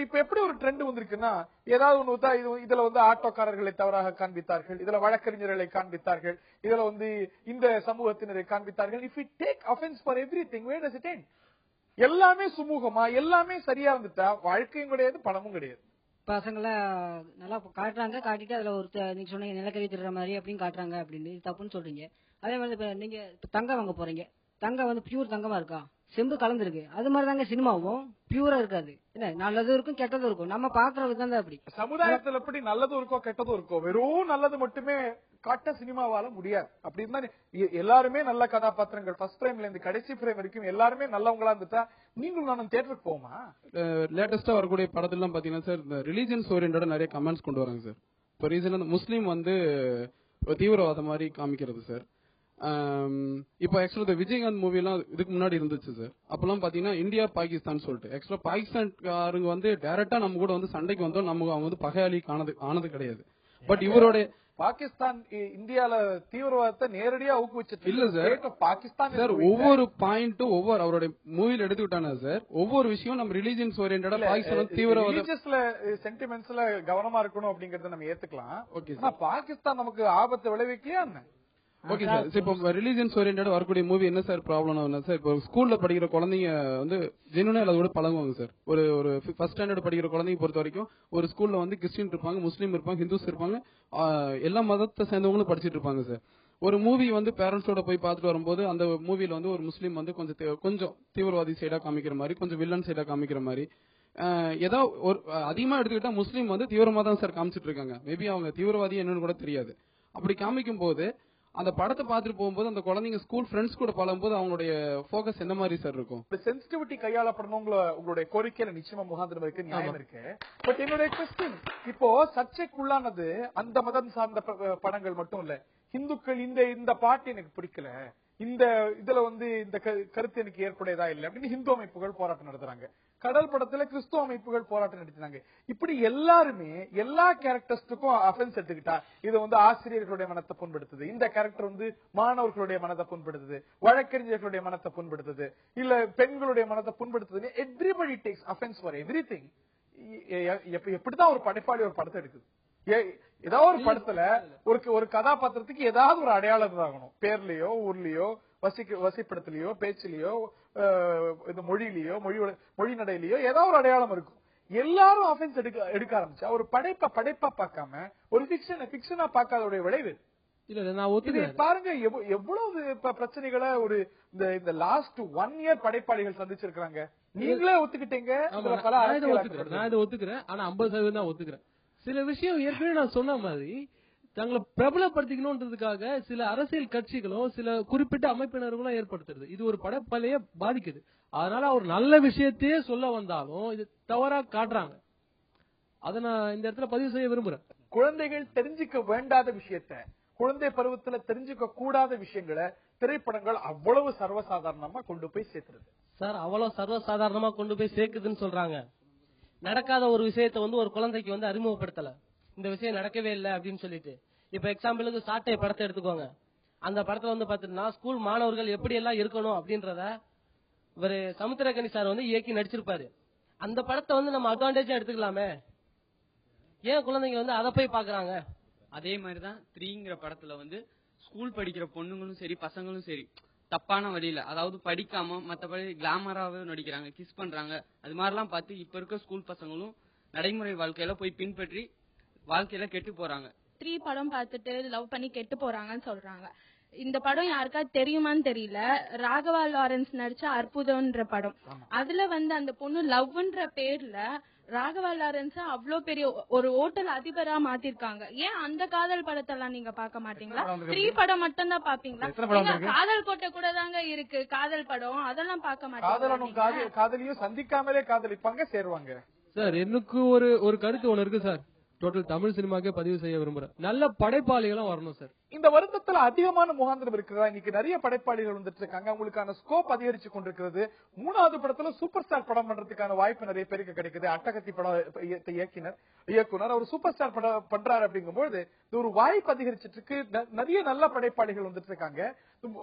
[SPEAKER 1] இப்ப எப்படி ஒரு ட்ரெண்ட் வந்திருக்குன்னா, ஏதாவது ஒண்ணு இதுல ஆட்டோக்காரர்களை தவறாக காண்பித்தார்கள், இதுல வழக்கறிஞர்களை காண்பித்தார்கள், இதுல இந்த சமூகத்தினரை காண்பித்தார்கள். If you take offence for everything, where does it end? எல்லாமே சுமூகமா எல்லாமே சரியா இருந்துட்டா வாழ்க்கையும் கிடையாது, பணமும் கிடையாது.
[SPEAKER 16] பசங்களை நல்லா காட்டுறாங்க, காட்டிட்டு அதுல நீங்க சொன்னீங்க நிலக்கரி திருற மாதிரி அப்படின்னு காட்டுறாங்க அப்படின்னு, இது தப்புன்னு சொல்றீங்க. அதே மாதிரி இப்ப நீங்க தங்கம் வாங்க போறீங்க, தங்கம் பியூர் தங்கமா இருக்கா? செம்பு கலந்துருக்கு. அது மாதிரி தாங்க சினிமாவும் பியூரா இருக்காது. என்ன நல்லதும் இருக்கும் கெட்டதும் இருக்கும். நம்ம பாக்குறது தான் அப்படி.
[SPEAKER 1] சமுதாயத்துல எப்படி நல்லதும் இருக்கோ கெட்டதும் இருக்கோ, வெறும் நல்லது மட்டுமே காட்ட சினிமாவால முடியாது. அப்படி இருந்தா எல்லாருமே நல்ல கதாபாத்திரங்கள் ஃபர்ஸ்ட் ஃப்ரேம்ல இருந்து கடைசி ஃப்ரேம் வரைக்கும் எல்லாருமே நல்லவங்களா இருந்துட்டா நீங்களும் நானும் தியேட்டருக்கு போமா?
[SPEAKER 12] லேட்டஸ்டா வரக்கூடிய படத்துல எல்லாம் பாத்தீங்கன்னா சார், இந்த ரிலிஜியன்ஸ் ஓரியன்டா நிறைய கமெண்ட்ஸ் கொண்டு வராங்க சார். இப்போ ரீசன் முஸ்லீம் தீவிரவாத மாதிரி காமிக்கிறது சார். இப்போ ஆக்சுவலா விஜயகாந்த் மூவி எல்லாம் இதுக்கு முன்னாடி இருந்துச்சு சார். அப்பெல்லாம் பாத்தீங்கன்னா இந்தியா பாகிஸ்தான் சொல்லிட்டு ஆக்சுவலா பாகிஸ்தான்காரங்க டைரக்டா நம்ம கூட சண்டைக்கு வந்தோம், நம்ம அவங்க பகையாளி ஆனது கிடையாது. பட் இவரோட
[SPEAKER 1] பாகிஸ்தான் இந்தியால தீவிரவாதத்தை நேரடியா ஊக்குவிச்சு
[SPEAKER 12] இல்ல சார்.
[SPEAKER 1] பாகிஸ்தான்
[SPEAKER 12] சார் ஒவ்வொரு பாயிண்ட்டும் அவருடைய மூவில எடுத்துக்கிட்டானா சார், ஒவ்வொரு விஷயம் நம்ம ரிலிஜியன்ஸ் ஓரியன்டா பாகிஸ்தான் தீவிரவாத
[SPEAKER 1] சென்டிமெண்ட்ஸ்ல கவனமா இருக்கணும் அப்படிங்கறத நம்ம ஏத்துக்கலாம். ஆனா பாகிஸ்தான் நமக்கு ஆபத்து விளைவிக்கலையா?
[SPEAKER 12] Okay sir. இப்போ ரிலிஜியன்ஸ் ஓரியன்டா வரக்கூடிய மூவி என்ன சார் ப்ராப்ளம் சார்? இப்போ ஸ்கூல்ல படிக்கிற குழந்தைங்க ஜெனுவனா அதோட பழகுவாங்க சார். ஒரு ஃபர்ஸ்ட் ஸ்டாண்டர்ட் படிக்கிற குழந்தைங்க பொறுத்த வரைக்கும் ஒரு ஸ்கூல்ல கிறிஸ்டின் இருப்பாங்க, முஸ்லீம் இருப்பாங்க, ஹிந்துஸ் இருப்பாங்க, எல்லா மதத்தை சேர்ந்தவங்களும் படிச்சிட்டு இருப்பாங்க சார். ஒரு மூவி பேரண்ட்ஸோட போய் பார்த்துட்டு வரும்போது அந்த மூவில ஒரு முஸ்லீம் கொஞ்சம் தீவிரவாதி சைடா காமிக்கிற மாதிரி, கொஞ்சம் வில்லன் சைடா காமிக்கிற மாதிரி, ஏதோ ஒரு அதிகமா எடுத்துக்கிட்டா முஸ்லீம் தீவிரமா தான் சார் காமிச்சிட்டு இருக்காங்க. மேபி அவங்க தீவிரவாதி என்னன்னு கூட தெரியாது. அப்படி காமிக்கும் போது அந்த படத்தை பார்த்துட்டு போகும்போது அந்த குழந்தைங்க ஸ்கூல் ஃப்ரெண்ட்ஸ் கூட பழகும்போது அவங்களுடைய போக்கஸ் என்ன மாதிரி சார் இருக்கும்?
[SPEAKER 1] சென்சிட்டிவிட்டி கையாளப்படணும் உங்களுடைய கோரிக்கையில நிச்சயமா முகாந்திரம் இருக்கு, நியாயம் இருக்கு. பட் என்னுடைய கொஸ்டின், இப்போ சர்ச்சைக்குள்ளானது அந்த மதம் சார்ந்த படங்கள் மட்டும் இல்ல. இந்துக்கள் இந்த பாட்டு எனக்கு பிடிக்கல, இந்த இதுல இந்த கருத்து எனக்கு ஏற்புடையதா இல்லை அப்படின்னு ஹிந்து அமைப்புகள் போராட்டம் நடத்துறாங்க. கடல் படத்துல கிறிஸ்துவ அமைப்புகள் போராட்டம் நடத்தினாங்க. இப்படி எல்லாருமே எல்லா கேரக்டர்ஸ்டுக்கும் அஃபென்ஸ் எடுத்துக்கிட்டா இது ஆசிரியர்களுடைய மனத்தை புண்படுத்துது, இந்த கேரக்டர் மாணவர்களுடைய மனத்தை புண்படுத்துது, வழக்கறிஞர்களுடைய மனத்தை புண்படுத்துது, இல்ல பெண்களுடைய மனத்தை புண்படுத்துது. Everybody takes offence for everything. எப்படிதான் ஒரு படைப்பாளி ஒரு படத்தை எடுக்குது? ஏதாவது ஒரு படத்துல ஒரு கதாபாத்திரத்துக்கு ஏதாவது ஒரு அடையாளம் இருந்தாகணும். பேர்லயோ, ஊர்லயோ, வசிப்பிடத்திலயோ, பேச்சிலேயோ, மொழியிலயோ, மொழி நடையிலயோ ஏதாவது ஒரு அடையாளம் இருக்கும். எல்லாரும் அஃபென்ஸ் எடுக்க ஆரம்பிச்சா ஒரு படைப்பா பார்க்காம ஒரு பிக்ஷனா பார்க்காத விளைவு
[SPEAKER 8] இல்ல. நான் ஒத்துக்கிறேன்.
[SPEAKER 1] பாருங்க எவ்வளவு பிரச்சனைகளை இந்த லாஸ்ட் 1 இயர் படைப்பாளிகள் சந்திச்சிருக்காங்க. நீங்களே ஒத்துக்கிட்டீங்க.
[SPEAKER 8] நான் இதை ஒத்துக்கிறேன். ஆனா 50% தான் ஒத்துக்கிறேன். சில விஷயம் ஏற்கனவே நான் சொன்ன மாதிரி தங்களை பிரபலப்படுத்திக்கணும்ன்றதுக்காக சில அரசியல் கட்சிகளும் சில குறிப்பிட்ட அமைப்பினர்களும் ஏற்படுத்துறது. இது ஒரு படைப்பாளைய பாதிக்குது. அதனால ஒரு நல்ல விஷயத்தையே சொல்ல வந்தாலும் இது தவறா காட்டுறாங்க. அதை நான் இந்த இடத்துல பதிவு செய்ய விரும்புறேன்.
[SPEAKER 1] குழந்தைகள் தெரிஞ்சுக்க வேண்டாத விஷயத்த, குழந்தை பருவத்துல தெரிஞ்சுக்க கூடாத விஷயங்களை திரைப்படங்கள் அவ்வளவு சர்வசாதாரணமா கொண்டு போய் சேர்த்துருது.
[SPEAKER 13] சார் அவ்வளவு சர்வசாதாரணமா கொண்டு போய் சேர்க்குதுன்னு சொல்றாங்க. நடக்காத ஒரு விஷயத்த வந்து ஒரு குழந்தைக்கு வந்து அறிமுகப்படுத்தல, இந்த விஷயம் நடக்கவே இல்லை அப்படின்னு சொல்லிட்டு. இப்ப எக்ஸாம்பிளுக்கு சாட்டை படத்தை எடுத்துக்கோங்க. அந்த படத்துல வந்து பாத்தீங்கன்னா ஸ்கூல் மாணவர்கள் எப்படி எல்லாம் இருக்கணும் அப்படின்றத ஒரு சமுத்திரக்கனி சார் வந்து இயக்கி நடிச்சிருப்பாரு. அந்த படத்தை வந்து நம்ம அட்வான்டேஜா எடுத்துக்கலாமே, ஏன் குழந்தைங்க வந்து அதை போய் பாக்குறாங்க?
[SPEAKER 17] அதே மாதிரிதான் 3ங்கிற படத்துல வந்து ஸ்கூல் படிக்கிற பொண்ணுங்களும் சரி பசங்களும் சரி தப்பான வழியில, அதாவது படிக்காம மத்தபடி கிளாமராவே நடிக்கிறாங்க, கிஸ் பண்றாங்க. அது மாதிரிலாம் பார்த்து இப்ப இருக்க ஸ்கூல் பசங்களும் நடைமுறை வாழ்க்கையில போய் பின்பற்றி வாழ்க்கையில கெட்டு போறாங்க.
[SPEAKER 11] 3 படம் பார்த்துட்டு லவ் பண்ணி கெட்டு போறாங்கன்னு சொல்றாங்க. இந்த படம் யாருக்காவது தெரியுமான்னு தெரியல. ராகவா லாரன்ஸ் நடிச்ச அற்புதம்ன்ற படம், அதுல வந்து அந்த பொண்ணு லவ்ன்ற பேர்ல ராகவா லாரன்ஸ் அவ்வளவு பெரிய ஒரு ஹோட்டல் அதிபரா மாத்திருக்காங்க. ஏன் அந்த காதல் படத்தெல்லாம் நீங்க பாக்க மாட்டீங்களா? 3 படம் மட்டும் தான் பாப்பீங்களா? காதல் கோட்டை கூட தாங்க இருக்கு காதல் படம், அதெல்லாம் பாக்க மாட்டீங்க.
[SPEAKER 1] காதலியும் சந்திக்காமலே காதலிப்பாங்க, சேருவாங்க.
[SPEAKER 8] சார் எனக்கு ஒரு கருத்து ஒண்ணு இருக்கு சார். டோட்டல் தமிழ் சினிமாக்கே பதிவு செய்ய விரும்புறேன். நல்ல படைப்பாளிகளும் வரணும் சார்.
[SPEAKER 1] இந்த வருத்தத்துல அதிகமான முகாந்திரம் இருக்கிறதா? இன்னைக்கு நிறைய படைப்பாளிகள் வந்துட்டு இருக்காங்க, அவங்களுக்கான ஸ்கோப் அதிகரிச்சு கொண்டிருக்கிறது. 3வது படத்துல சூப்பர் ஸ்டார் படம் பண்றதுக்கான வாய்ப்பு நிறைய பேருக்கு கிடைக்குது. அட்டகத்தி படம் இயக்குனர் அவர் சூப்பர் ஸ்டார் படம் பண்றாரு அப்படிங்கும்போது இது ஒரு வாய்ப்பு அதிகரிச்சிட்டு இருக்கு. நிறைய நல்ல படைப்பாளிகள் வந்துட்டு இருக்காங்க.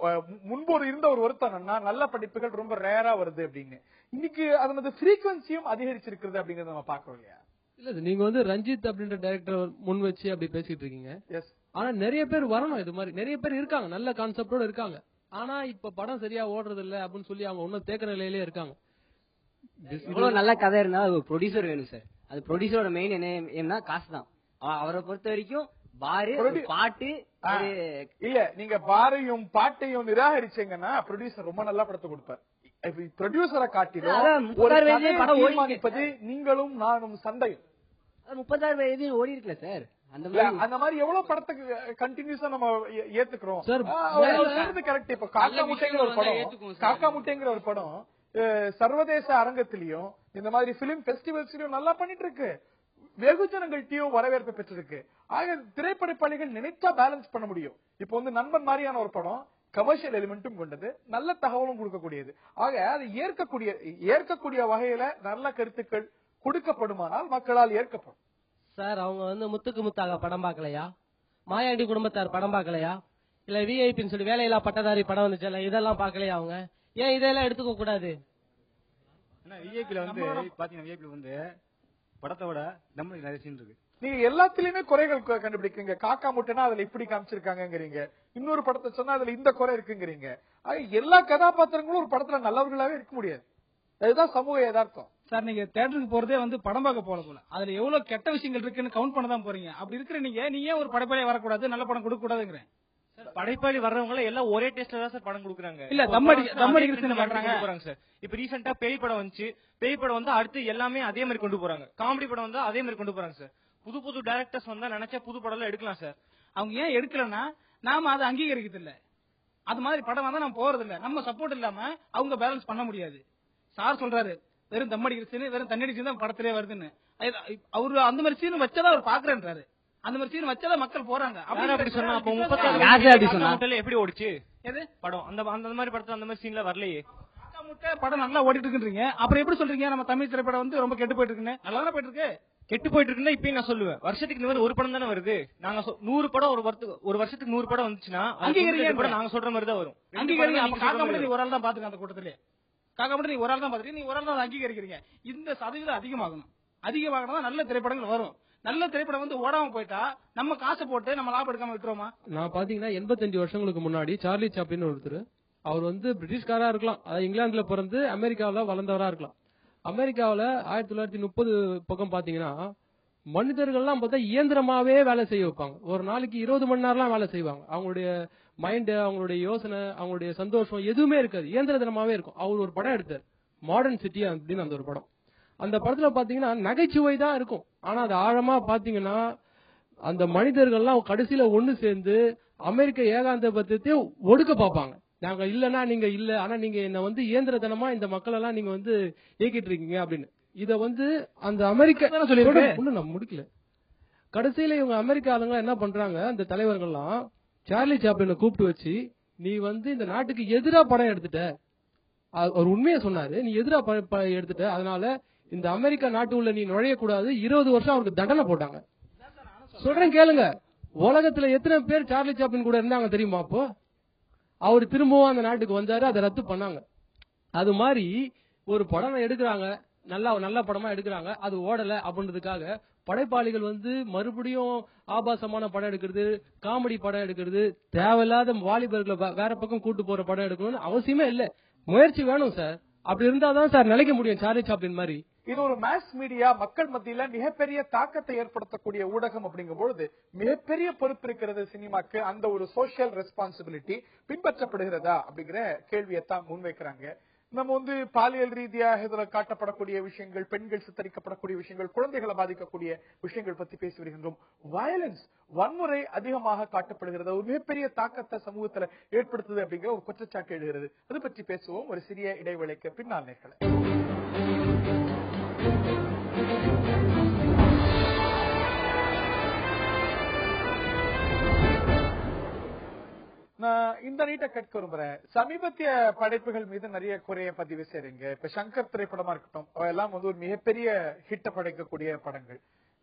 [SPEAKER 1] முன்பு இருந்த ஒரு வருத்தம்னா நல்ல படைப்புகள் ரொம்ப ரேரா வருது அப்படின்னு. இன்னைக்கு அதனது ஃப்ரீக்வன்சியும் அதிகரிச்சிருக்கிறது அப்படிங்கறத நம்ம பாக்குறோம் இல்லையா?
[SPEAKER 8] இல்ல நீங்க வந்து ரஞ்சித் அப்படின்ற டைரக்டர் முன் வச்சு அப்படி பேசிட்டு இருக்கீங்க. ஆனா நிறைய பேர் வரணும், இது மாதிரி நிறைய பேர் இருக்காங்க, நல்ல கான்செப்டோட இருக்காங்க. ஆனா இப்ப படம் சரியா ஓடுறது இல்ல அப்படின்னு சொல்லி அவங்க இன்னும் தேக்க நிலையிலே இருக்காங்க.
[SPEAKER 10] இவ்வளவு நல்ல கதை இருந்தா அது ஒரு ப்ரொடியூசர் வேணும் சார். அது ப்ரொடியூசரோட மெயின் என்ன காசு தான். அவரை பொறுத்த வரைக்கும் பாரு பாட்டு
[SPEAKER 1] இல்ல, நீங்க பாரையும் பாட்டையும் நிராகரிச்சீங்கன்னா ப்ரொடியூசர் ரொம்ப நல்லா படத்தை கொடுப்பார். ப்ரொடியூசரை காட்டிலும் தீர்மானிப்பது நீங்களும் நானும் சண்டையும்.
[SPEAKER 10] 36 வயது ஓடி இருக்கல சார்.
[SPEAKER 1] அந்த மாதிரி எவ்வளவு படத்துக்கு கண்டினியூஸா நம்ம ஏத்துக்கிறோம். கரெக்ட். இப்ப காக்கா முட்டைங்கிற ஒரு படம் சர்வதேச அரங்கத்திலயும் இந்த மாதிரி பிலிம் பெஸ்டிவல்ஸ்லயும் நல்லா பண்ணிட்டு இருக்கு. வெகுஜனங்கள்ட்டையும் வரவேற்பு பெற்றிருக்கு. ஆக திரைப்படப்பாளிகள் நினைச்சா பேலன்ஸ் பண்ண முடியும். இப்ப வந்து நண்பன் மாதிரியான ஒரு படம் கமர்ஷியல் எலிமெண்ட்டும் கொண்டது, நல்ல தகவலும் கொடுக்கக்கூடியது. ஆக அது ஏற்கக்கூடிய வகையில நல்ல கருத்துக்கள் கொடுக்கப்படுமானால் மக்களால் ஏற்கப்படும்.
[SPEAKER 13] சார் அவங்க வந்து முத்துக்கு முத்தாக படம் பார்க்கலையா? மாயாண்டி குடும்பத்தார் படம் பார்க்கலையா? இல்ல விஐபின்னு சொல்லி வேலையில்லா பட்டதாரி படம் வந்துச்சு, இதெல்லாம் பார்க்கலையா? அவங்க ஏன் இதெல்லாம் எடுத்துக்க கூடாது?
[SPEAKER 6] விஐபில வந்து பாத்தீங்கன்னா விஐபில வந்து படத்தை விட நம்ம நிறைய சீன் இருக்கு.
[SPEAKER 1] நீங்க எல்லாத்திலயுமே குறைகள் கண்டுபிடிக்கிறீங்க. காக்கா முட்டைனா அதுல இப்படி காமிச்சிருக்காங்கிறீங்க, இன்னொரு படத்தை சொன்னா அதுல இந்த குறை இருக்குங்கிறீங்க. எல்லா கதாபாத்திரங்களும் ஒரு படத்துல நல்லவர்களாவே இருக்க முடியாது. அதுதான் சமூக யதார்த்தம்.
[SPEAKER 9] சார் நீங்க தியேட்டருக்கு போறதே வந்து படம் பார்க்க போல அதுல எவ்வளவு கெட்ட விஷயங்கள் இருக்குன்னு கவுண்ட் பண்ண தான் போறீங்க. அப்படி இருக்கிற நீங்க ஏன் ஒரு படைப்பாளியா வரக்கூடாது, நல்ல படம் கொடுக்க கூடாதுங்கிறேன்.
[SPEAKER 15] படைப்பாளி வர்றவங்க எல்லாம் ஒரே டேஸ்ட்ல தான் சார் படம் கொடுக்குறாங்க.
[SPEAKER 9] இல்ல தம்மடிக்கிறது
[SPEAKER 15] பண்றாங்க சார். இப்ப ரீசெண்டா பேய் படம் வந்துச்சு, பேய் படம் வந்து அடுத்து எல்லாமே அதே மாதிரி கொண்டு போறாங்க. காமெடி படம் வந்து அதே மாதிரி கொண்டு போறாங்க சார். புது டைரக்டர்ஸ் வந்தா நினைச்சா புது படம் எல்லாம் எடுக்கலாம் சார்.
[SPEAKER 9] அவங்க ஏன் எடுக்கலன்னா நாம அதை அங்கீகரிக்கிறது இல்ல. அது மாதிரி படம் வந்தா நம்ம போறது இல்ல. நம்ம சப்போர்ட் இல்லாம அவங்க பேலன்ஸ் பண்ண முடியாது. சார் சொல்றாரு வெறும் தம்மடிக்கிற சீன் வெறும் தண்ணடி சீன் தான் படத்திலே வருதுன்னு. அவரு அந்த மாதிரி சீன் வச்சதா அவர் பாக்குறேன்றாரு. அந்த மாதிரி சீன் வச்சதா மக்கள் போறாங்க.
[SPEAKER 15] அப்படி சொன்னா அப்ப 36 எப்படி ஓடிச்சு படம்? அந்த மாதிரி படத்துல அந்த மாதிரி சீன்ல வரலையே.
[SPEAKER 9] படம் நல்லா ஓடிட்டு இருக்குன்றீங்க, அப்புறம் எப்படி சொல்றீங்க நம்ம தமிழ் திரைப்படம் வந்து ரொம்ப கெட்டு போயிட்டு இருக்குன்னு? நல்லா தானே போயிட்டு இருக்கு.
[SPEAKER 15] கெட்டு போயிட்டு இருக்குன்னா இப்பயும் நான் சொல்லுவேன், வருஷத்துக்கு இந்த மாதிரி ஒரு படம் தானே வருது. நாங்க 100 படம் ஒரு வருஷத்துக்கு 100 படம் வந்துச்சுன்னா நாங்க சொல்ற மாதிரி தான் வரும்.
[SPEAKER 9] நீ ஒரு ஆள் தான் பாத்துக்க அந்த கூட்டத்திலே. காக்கா மட்டும் நீ ஒரு ஆள் தான் பாத்துக்க, நீ ஒரு ஆள் தான் அங்கீகரிக்கிறீங்க. இந்த சதவீதம் அதிகமாகணும் நல்ல திரைப்படங்கள் வரும். நல்ல திரைப்படம் வந்து ஓடாம போயிட்டா நம்ம காசு போட்டு நம்ம லாபம் எடுக்காம விட்டுருவோமா?
[SPEAKER 8] நான் பாத்தீங்கன்னா 85 வருஷங்களுக்கு முன்னாடி சார்லி சாப்ளின் ஒருத்தர், அவர் வந்து பிரிட்டிஷ்காரா இருக்கலாம், அதாவது இங்கிலாந்துல பிறந்து அமெரிக்காவில வளர்ந்தவரா இருக்கலாம். அமெரிக்காவில 1930 பக்கம் பாத்தீங்கன்னா மனிதர்கள்லாம் பார்த்தா இயந்திரமாவே வேலை செய்ய வைப்பாங்க. ஒரு நாளைக்கு 20 மணி நேரம்லாம் வேலை செய்வாங்க. அவங்களுடைய மைண்ட், அவங்களுடைய யோசனை, அவங்களுடைய சந்தோஷம் எதுவுமே இருக்காது, இயந்திரத்தனமாவே இருக்கும். அவர் ஒரு படம் எடுத்தார், மாடர்ன் சிட்டி அப்படின்னு அந்த ஒரு படம். அந்த படத்துல பாத்தீங்கன்னா நகைச்சுவை தான் இருக்கும், ஆனா அது ஆழமா பாத்தீங்கன்னா அந்த மனிதர்கள்லாம் கடைசியில ஒண்ணு சேர்ந்து அமெரிக்க ஏகாந்தபத்தியத்தை ஒடுக்க பார்ப்பாங்க. நாங்க இல்லன்னா நீங்க இல்ல, ஆனா நீங்க என்ன வந்து இயந்திரத்தனமா இந்த மக்கள் எல்லாம் நீங்க வந்து இயக்கிட்டு இருக்கீங்க அப்படின்னு. இத வந்து அந்த அமெரிக்கா
[SPEAKER 9] சொல்லிருக்கேன்
[SPEAKER 8] இன்னும் நான் முடிக்கல. கடைசியில இவங்க அமெரிக்க ஆளுங்க என்ன பண்றாங்க, அந்த தலைவர்கள்லாம் சார்லி சாப்ளினை கூப்பிட்டு வச்சு, நீ வந்து இந்த நாட்டுக்கு எதிரா படம் எடுத்துட்ட, ஒரு உண்மையை சொன்னாரு, நீ எதிரா எடுத்துட்ட, அதனால இந்த அமெரிக்கா நாட்டு உள்ள நீ நுழையக்கூடாது, 20 வருஷம் அவருக்கு தண்டனை போட்டாங்க. சொல்றேன் கேளுங்க, உலகத்துல எத்தனை பேர் சார்லி சாப்ளின் கூட இருந்தாங்க தெரியுமா? அப்போ அவர் திரும்பவும் அந்த நாட்டுக்கு வந்தாரு, அதை ரத்து பண்ணாங்க. அது மாதிரி ஒரு படம் எடுக்கிறாங்க, நல்ல படமா எடுக்கிறாங்க, அது ஓடல அப்படின்றதுக்காக படைப்பாளிகள் வந்து மறுபடியும் ஆபாசமான படம் எடுக்கிறது, காமெடி படம் எடுக்கிறது, தேவையில்லாத வாலிபர்களை வேற பக்கம் கூட்டு போற படம் எடுக்கணும்னு அவசியமே இல்ல. முயற்சி வேணும் சார். அப்படி இருந்தாதான் சார் நிலைக்க முடியும் சார்லி சாப்ளின் மாதிரி.
[SPEAKER 1] இது ஒரு மாஸ் மீடியா, மக்கள் மத்தியில மிகப்பெரிய தாக்கத்தை ஏற்படுத்தக்கூடிய ஊடகம் அப்படிங்கும் பொழுது மிகப்பெரிய பொறுப்பு இருக்கிறது சினிமாக்கு. அந்த ஒரு சோசியல் ரெஸ்பான்சிபிலிட்டி பின்பற்றப்படுகிறதா அப்படிங்கிற கேள்வியைத்தான் முன்வைக்கிறாங்க. நம்ம வந்து பாலியல் ரீதியாக இதுல காட்டப்படக்கூடிய விஷயங்கள், பெண்கள் சித்தரிக்கப்படக்கூடிய விஷயங்கள், குழந்தைகளை பாதிக்கக்கூடிய விஷயங்கள் பத்தி பேசி வருகின்றோம். வயலன்ஸ், வன்முறை அதிகமாக காட்டப்படுகிறது, ஒரு மிகப்பெரிய தாக்கத்தை சமூகத்துல ஏற்படுத்துது அப்படிங்கிற ஒரு குற்றச்சாட்டு எழுகிறது. அது பற்றி பேசுவோம் ஒரு சிறிய இடைவேளைக்கு பின்னால். நேர்களை நான் இந்த நீட்டை கேட்க விரும்புறேன். சமீபத்திய படைப்புகள் மீது நிறைய குறைய பதிவு செய்றீங்க. இப்ப சங்கர் திரைப்படமா இருக்கட்டும், அவையெல்லாம் வந்து ஒரு மிகப்பெரிய ஹிட்ட படைக்கக்கூடிய படங்கள்.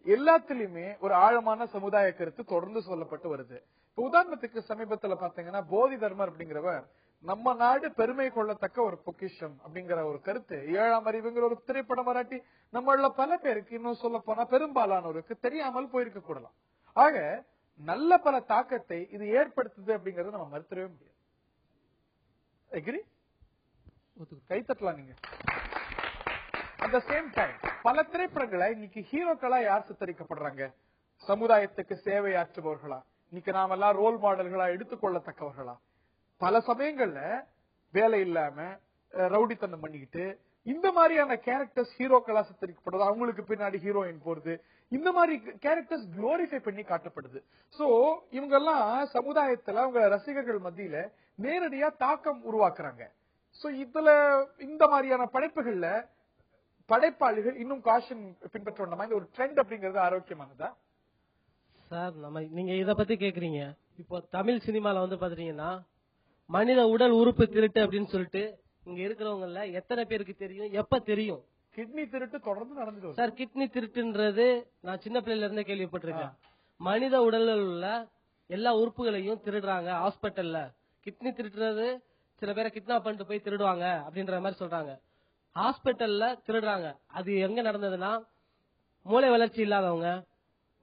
[SPEAKER 1] எல்லாத்திலுமே ஒரு ஆழமான சமுதாய கருத்து தொடர்ந்து சொல்லப்பட்டு வருது. இப்ப உதாரணத்துக்கு சமீபத்துல பாத்தீங்கன்னா போதி தர்மர் அப்படிங்கிறவர் நம்ம நாடு பெருமை கொள்ளத்தக்க ஒரு பொக்கிஷம் அப்படிங்கிற ஒரு கருத்து 7ஆம் அறிவுங்கிற ஒரு திரைப்படம் வராட்டி நம்மள பல பேருக்கு, இன்னும் சொல்ல போனா பெரும்பாலானோருக்கு தெரியாமல் போயிருக்க கூடலாம். ஆக நல்ல பல தாக்கத்தை இது ஏற்படுத்துது அப்படிங்கறத நம்ம மறுத்தவே முடியாது. எக்ரி? கைத்தட்டலாம் நீங்க. அட் த சேம் டைம் பல திரைப்படங்களை இன்னைக்கு ஹீரோக்களா யார் சித்தரிக்கப்படுறாங்க? சமுதாயத்துக்கு சேவையாற்றுபவர்களா? இன்னைக்கு நாமெல்லாம் ரோல் மாடல்களா எடுத்துக்கொள்ளத்தக்கவர்களா? பல சமயங்கள்ல வேலை இல்லாம ரவுடித்தனம் பண்ணிக்கிட்டு இந்த மாதிரியான கேரக்டர்ஸ் ஹீரோக்களா சித்தரிக்கப்படுது, அவங்களுக்கு பின்னாடி ஹீரோயின் போறது, இந்த மாதிரி கேரக்டர்ஸ் குளோரிஃபை பண்ணி காட்டப்படுது. சோ இவங்க எல்லாம் சமுதாயத்துல அவங்க ரசிகர்கள் மத்தியில நேரடியா தாக்கம் உருவாக்குறாங்க. சோ இதுல இந்த மாதிரியான படைப்புகள்ல படைப்பாளிகள் இன்னும் காஷன் பின்பற்ற வேண்டாமா? இந்த ஒரு ட்ரெண்ட் அப்படிங்கிறது ஆரோக்கியமானதா
[SPEAKER 13] சார்? நீங்க இத பத்தி கேக்குறீங்க. இப்போ தமிழ் சினிமால வந்து பாத்தீங்கன்னா மனித உடல் உறுப்பு திருட்டு அப்படின்னு சொல்லிட்டு இங்க இருக்கிறவங்கல எத்தனை பேருக்கு தெரியும், எப்ப தெரியும்?
[SPEAKER 1] கிட்னி திருட்டு தொடர்ந்து நடந்துட்டு
[SPEAKER 13] சார். கிட்னி திருட்டுன்றது நான் சின்ன பிள்ளைல இருந்தே கேள்விப்பட்டிருக்கேன். மனித உடலில் உள்ள எல்லா உறுப்புகளையும் திருடுறாங்க ஹாஸ்பிட்டல்ல. கிட்னி திருடுறது சில பேரை கிட்னாப் பண்ணிட்டு போய் திருடுவாங்க அப்படின்ற மாதிரி சொல்றாங்க. ஹாஸ்பிட்டல்ல திருடுறாங்க. அது எங்க நடந்ததுன்னா, மூளை வளர்ச்சி இல்லாதவங்க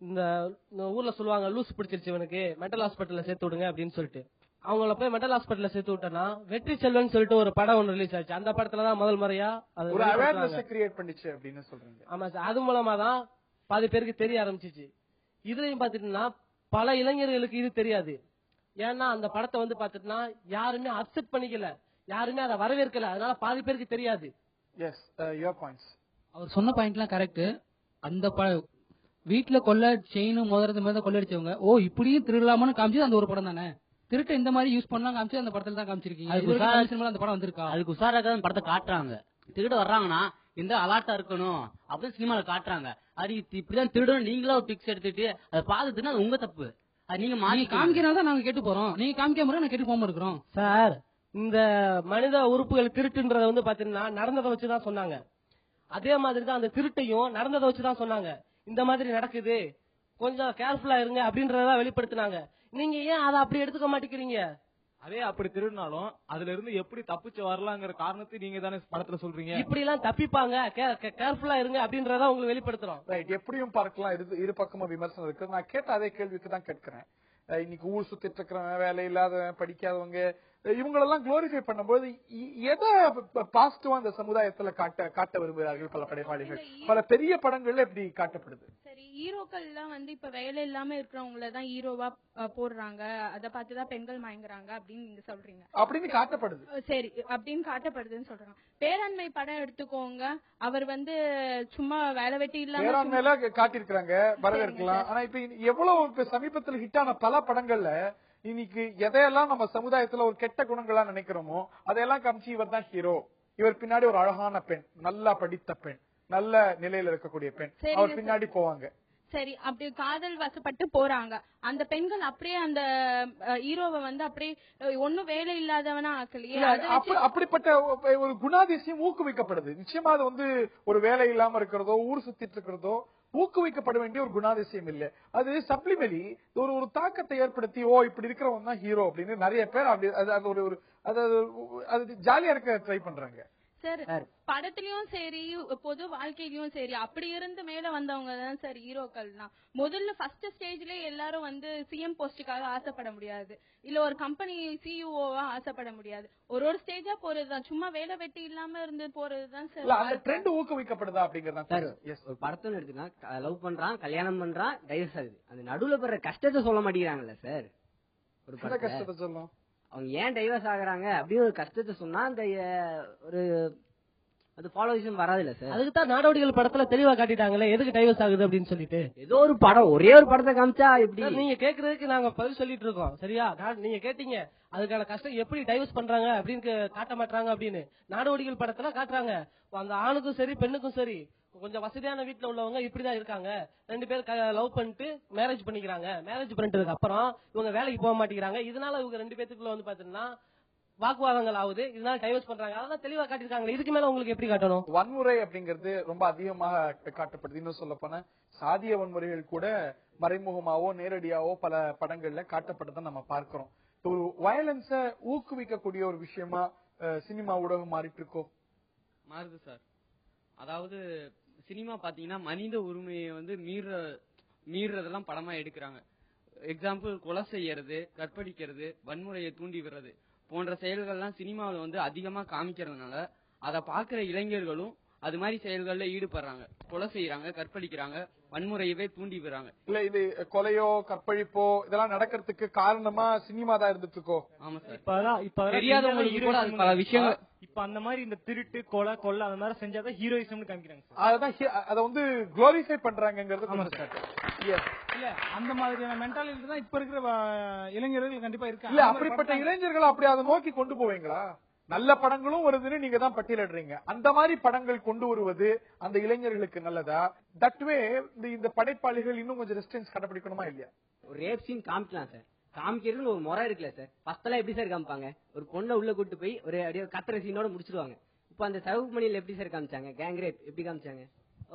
[SPEAKER 13] இந்த ஊர்ல சொல்லுவாங்க, லூஸ் பிடிச்சிருச்சு இவனுக்கு, மென்டல் ஹாஸ்பிட்டல்ல சேர்த்து விடுங்க அப்படின்னு சொல்லிட்டு அவங்கள போய் மென்டல் ஹாஸ்பிட்டல்ல சேர்த்து விட்டனா, வெற்றி செல்வன் சொல்லிட்டு ஒரு படம் ஒன்று ரிலீஸ் ஆச்சு. அந்த படத்துலதான் முதல் முறையா
[SPEAKER 1] ஒரு அவேர்னஸ் கிரியேட் பண்ணிச்சு அப்படின்னு சொல்றீங்க.
[SPEAKER 13] ஆமா சார். அது மூலமா தான் பாதி பேருக்கு தெரிய ஆரம்பிச்சிச்சு. இதுலயும் பாத்துட்டீங்கன்னா பல இளைஞர்களுக்கு இது தெரியாது. ஏன்னா அந்த படத்தை வந்து பாத்துட்டா யாருமே அக்செப்ட் பண்ணிக்கல, யாருமே அதை வரவேற்கல, அதனால பாதி பேருக்கு தெரியாது.
[SPEAKER 1] S, your points.
[SPEAKER 18] அவர் சொன்ன பாயிண்ட்லாம் கரெக்ட். அந்த வீட்டுல கொள்ள செயின் மோதிரத்து மாதிரி கொள்ளடிச்சவங்க இப்படியும் திருடலாமான்னு காமிச்சது அந்த ஒரு படம் தானே. திருட்டு இந்த மாதிரி யூஸ் பண்ணலாம் காமிச்சு அந்த படத்துல தான் காமிச்சிருக்கீங்க. அந்த படம் வந்திருக்கா?
[SPEAKER 19] அதுக்கு உஷாராக படத்தை காட்டுறாங்க. திருட வர்றாங்கன்னா இந்த அலாட்டா இருக்கணும் அப்படின்னு சினிமால காட்டுறாங்க. அது இப்படிதான் திருடணும் நீங்களா ஒரு பிக்ஸ் எடுத்துட்டு அதை பாத்துட்டுன்னா அது உங்க தப்பு. அது நீங்க
[SPEAKER 18] காமிக்கிறதா நாங்க கேட்டு போறோம், நீங்க காமிக்காம நான் கேட்டு போகாம இருக்கிறோம்.
[SPEAKER 13] சார், இந்த மனித உறுப்புகள் திருட்டுன்றத வந்து பாத்தீங்கன்னா நடந்ததை வச்சுதான் சொன்னாங்க. அதே மாதிரி தான் அந்த திருட்டையும் நடந்ததை வச்சுதான் சொன்னாங்க. இந்த மாதிரி நடக்குது, கொஞ்சம் கேர்ஃபுல்லா இருங்க அப்படின்றத வெளிப்படுத்தினாங்க. நீங்க ஏன் அதை அப்படி எடுத்துக்க மாட்டேங்கிறீங்க?
[SPEAKER 15] அதே அப்படி திருடினாலும் அதுல இருந்து எப்படி தப்பிச்சு வரலாங்கிற காரணத்தை நீங்க தானே படத்துல சொல்றீங்க.
[SPEAKER 13] இப்படி எல்லாம் தப்பிப்பாங்க, கேர்ஃபுல்லா இருங்க அப்படின்றத உங்களுக்கு வெளிப்படுத்துறோம்.
[SPEAKER 1] ரைட், எப்படியும் பார்க்கலாம். இரு பக்கமும் விமர்சனம் இருக்கு. நான் கேட்ட அதே கேள்விக்கு தான் கேட்கிறேன். இன்னைக்கு ஊர் சுத்திட்டு இருக்கிறவன், வேலை இல்லாதவன், படிக்காதவங்க, இவங்களெல்லாம் குளோரிஃபை பண்ணும்போது எதை பாசிட்டிவா அந்த சமுதாயத்துல காட்ட விரும்புகிறார்கள் பல படைப்பாளிகள்? பல பெரிய படங்கள்ல எப்படி காட்டப்படுது?
[SPEAKER 11] சரி, ஹீரோக்கள் எல்லாம் வந்து இப்ப வேலை இல்லாம இருக்கிறவங்களதான் ஹீரோவா போடுறாங்க, அதை பார்த்துதான் பெண்கள் மயங்குறாங்க அப்படின்னு நீங்க சொல்றீங்க.
[SPEAKER 1] அப்படின்னு காட்டப்படுது.
[SPEAKER 11] சரி, அப்படின்னு காட்டப்படுதுன்னு சொல்றாங்க. பேராண்மை படம் எடுத்துக்கோங்க, அவர் வந்து சும்மா வேலை வெட்டி இல்லாம
[SPEAKER 1] பேராண்மையில காட்டியிருக்கிறாங்க, வரவேற்கலாம். ஆனா இப்ப எவ்வளவு சமீபத்தில் ஹிட்டான பல படங்கள்ல இன்னைக்கு எதையெல்லாம் நம்ம சமுதாயத்துல ஒரு கெட்ட குணங்களா நினைக்கிறோமோ அதையெல்லாம் காமிச்சு இவர் தான் ஹீரோ, இவர் பின்னாடி ஒரு அழகான பெண், நல்லா படித்த பெண், நல்ல நிலையில இருக்கக்கூடிய பெண்,
[SPEAKER 11] சரிங்க
[SPEAKER 1] அவர் பின்னாடி போவாங்க.
[SPEAKER 11] சரி, அப்படி காதல் வசப்பட்டு போறாங்க. அந்த பெண்கள் அப்படியே அந்த ஹீரோவை வந்து அப்படியே ஒன்னும் வேலை இல்லாதவனா ஆக்கலையே.
[SPEAKER 1] அப்படிப்பட்ட ஒரு குணாதிசயம் ஊக்குவிக்கப்படுது. நிச்சயமா அது வந்து ஒரு வேலை இல்லாம இருக்கிறதோ ஊர் சுத்திட்டு இருக்கிறதோ ஊக்குவிக்கப்பட வேண்டிய ஒரு குணாதிசயம் இல்ல. அது சப்ளிமெரி ஒரு தாக்கத்தை ஏற்படுத்தி இப்படி இருக்கிறவங்க தான் ஹீரோ அப்படின்னு நிறைய பேர் அப்படி அது ஜாலியா இருக்க ட்ரை பண்றாங்க.
[SPEAKER 11] சார், படத்துலயும் சரி பொது வாழ்க்கையிலயும் சரி அப்படி இருந்து மேல வந்தவங்க தான் சார் ஹீரோக்கள்னா. முதல்ல ஃபர்ஸ்ட் ஸ்டேஜ்ல எல்லாரும் வந்து சிஎம் போஸ்டுக்காக ஆசைப்பட முடியாது, இல்ல ஒரு கம்பெனி சிஇஓவா ஆசைப்பட முடியாது. ஒரு ஸ்டேஜா போறதுதான், சும்மா வேலை வெட்டி இல்லாம இருந்து போறதுதான் சார்.
[SPEAKER 1] அந்த ட்ரெண்ட் ஊக்குவிக்கப்படுதா அப்படிங்கறதா
[SPEAKER 10] சார். ஒரு படத்துல எடுத்துனா லவ் பண்றான், கல்யாணம் பண்றான், டைவர்ஸ் ஆகுது. அந்த நடுவுல படுற கஷ்டத்தை சொல்ல மாட்டேங்கிறாங்கல்ல சார். ஒரு
[SPEAKER 1] கஷ்டத்தை சொல்லும்
[SPEAKER 10] அவங்க ஏன் டைவர்ஸ் ஆகுறாங்க அப்படின்னு ஒரு கஷ்டத்தை சொன்னா அந்த ஒரு அது ஃபாலோவிசம் வராது இல்ல சார்.
[SPEAKER 13] அதுக்கு தான் நாடோடிகள் படத்துல தெளிவா காட்டிட்டாங்களே எதுக்கு டைவர்ஸ் ஆகுது அப்படின்னு சொல்லிட்டு.
[SPEAKER 10] ஏதோ ஒரு படம், ஒரே ஒரு படத்தை காமிச்சா எப்படி?
[SPEAKER 13] நீங்க கேக்குறதுக்கு நாங்க பதில் சொல்லிட்டு இருக்கோம், சரியா? நீங்க கேட்டீங்க அதுக்கான கஷ்டம் எப்படி டைவர்ஸ் பண்றாங்க அப்படின்னு காட்ட மாட்டாங்க அப்படின்னு. நாடோடிகள் படத்துல காட்டுறாங்க, அந்த ஆணுக்கும் சரி பெண்ணுக்கும் சரி கொஞ்சம் வசதியான வீட்டுல உள்ளவங்க இப்படிதான் இருக்காங்க. 2 பேர் லவ் பண்ணிட்டு மேரேஜ் பண்ணிக்கிறாங்க. மேரேஜ் பண்ணிட்டதுக்கு அப்புறம் இவங்க வேலைக்கு போக மாட்டேங்கிறாங்க. இதனால இவங்க 2 பேத்துக்குள்ள வந்து பாத்தீங்கன்னா வாக்குவாதங்கள் ஆகுது. இதனால டைவர்ஸ் பண்றாங்க. அதெல்லாம் தெளிவா காட்டிருக்காங்க. இதுக்கு மேல உங்களுக்கு எப்படி காட்டணும்?
[SPEAKER 1] வன்முறை அப்படிங்கிறது ரொம்ப அதிகமாக காட்டப்படுது. இன்னும் சொல்ல போனா சாதிய வன்முறைகள் கூட மறைமுகமாவோ நேரடியாவோ பல படங்கள்ல காட்டப்பட்டதை நம்ம பார்க்கிறோம். ஒரு வயலன்ஸ ஊக்குவிக்கக்கூடிய ஒரு விஷயமா சினிமா ஊடகம் மாறிட்டு இருக்கோம்.
[SPEAKER 17] மாறுது சார். அதாவது சினிமா பாத்தீங்கன்னா மனித உரிமையை வந்து மீறதெல்லாம் படமா எடுக்கிறாங்க. எக்ஸாம்பிள் கொலை செய்யறது, கற்பழிக்கிறது, வன்முறையை தூண்டி விடுறது போன்ற செயல்கள்லாம் சினிமாவில் வந்து அதிகமா காமிக்கிறதுனால அதை பாக்குற இளைஞர்களும் அது மாதிரி செயல்கள்ல ஈடுபடுறாங்க. கொலை செய்யறாங்க, கற்பழிக்கிறாங்க, வன்முறையவே தூண்டி விடுறாங்க.
[SPEAKER 1] இல்ல இது கொலையோ கற்பழிப்போ இதெல்லாம் நடக்கிறதுக்கு காரணமா சினிமா தான் இருந்துட்டு இருக்கோ?
[SPEAKER 17] ஆமா சார்.
[SPEAKER 15] இப்ப
[SPEAKER 17] தெரியாதவங்களுக்கு கூட அது பல விஷயங்கள்.
[SPEAKER 15] இப்ப அந்த மாதிரி இந்த திருட்டு கொலை அந்த மாதிரி செஞ்சாதான் ஹீரோயிசம்னு காமிக்கிறாங்க.
[SPEAKER 1] அதான் அத வந்து குளோரிஃபை பண்றாங்கிறது.
[SPEAKER 9] இல்ல அந்த மாதிரியான மென்டாலிட்டி தான் இப்ப இருக்கிற இளைஞர்கள் கண்டிப்பா இருக்கு.
[SPEAKER 1] இல்ல அப்படிப்பட்ட இளைஞர்கள் அப்படி அதை நோக்கி கொண்டு போவீங்களா? நல்ல படங்களும் வருதுன்னு நீங்க தான் பட்டியலிடுறீங்க. அந்த மாதிரி படங்கள் கொண்டு வருவது அந்த இளைஞர்களுக்கு நல்லதா? தட் வே இந்த படைப்பாளிகள் இன்னும் கொஞ்சம் ரெஸ்ட்ரிக்ஷன்ஸ் கடைபிடிக்கணுமா இல்லையா?
[SPEAKER 10] ஒரு ரேப் சீன் காமிக்கலாம் சார். காமிக்கிறதுன்னு ஒரு முறை இருக்குல்ல சார். ஃபர்ஸ்ட் எல்லாம் எப்படி சார் காமிப்பாங்க? ஒரு பொண்ணை உள்ள கூட்டு போய் ஒரு அப்படியே கத்துற சீனோட முடிச்சிருவாங்க. இப்ப அந்த சவுக்கு மணியில எப்படி சார் காமிச்சாங்க? கேங் ரேப் எப்படி காமிச்சாங்க?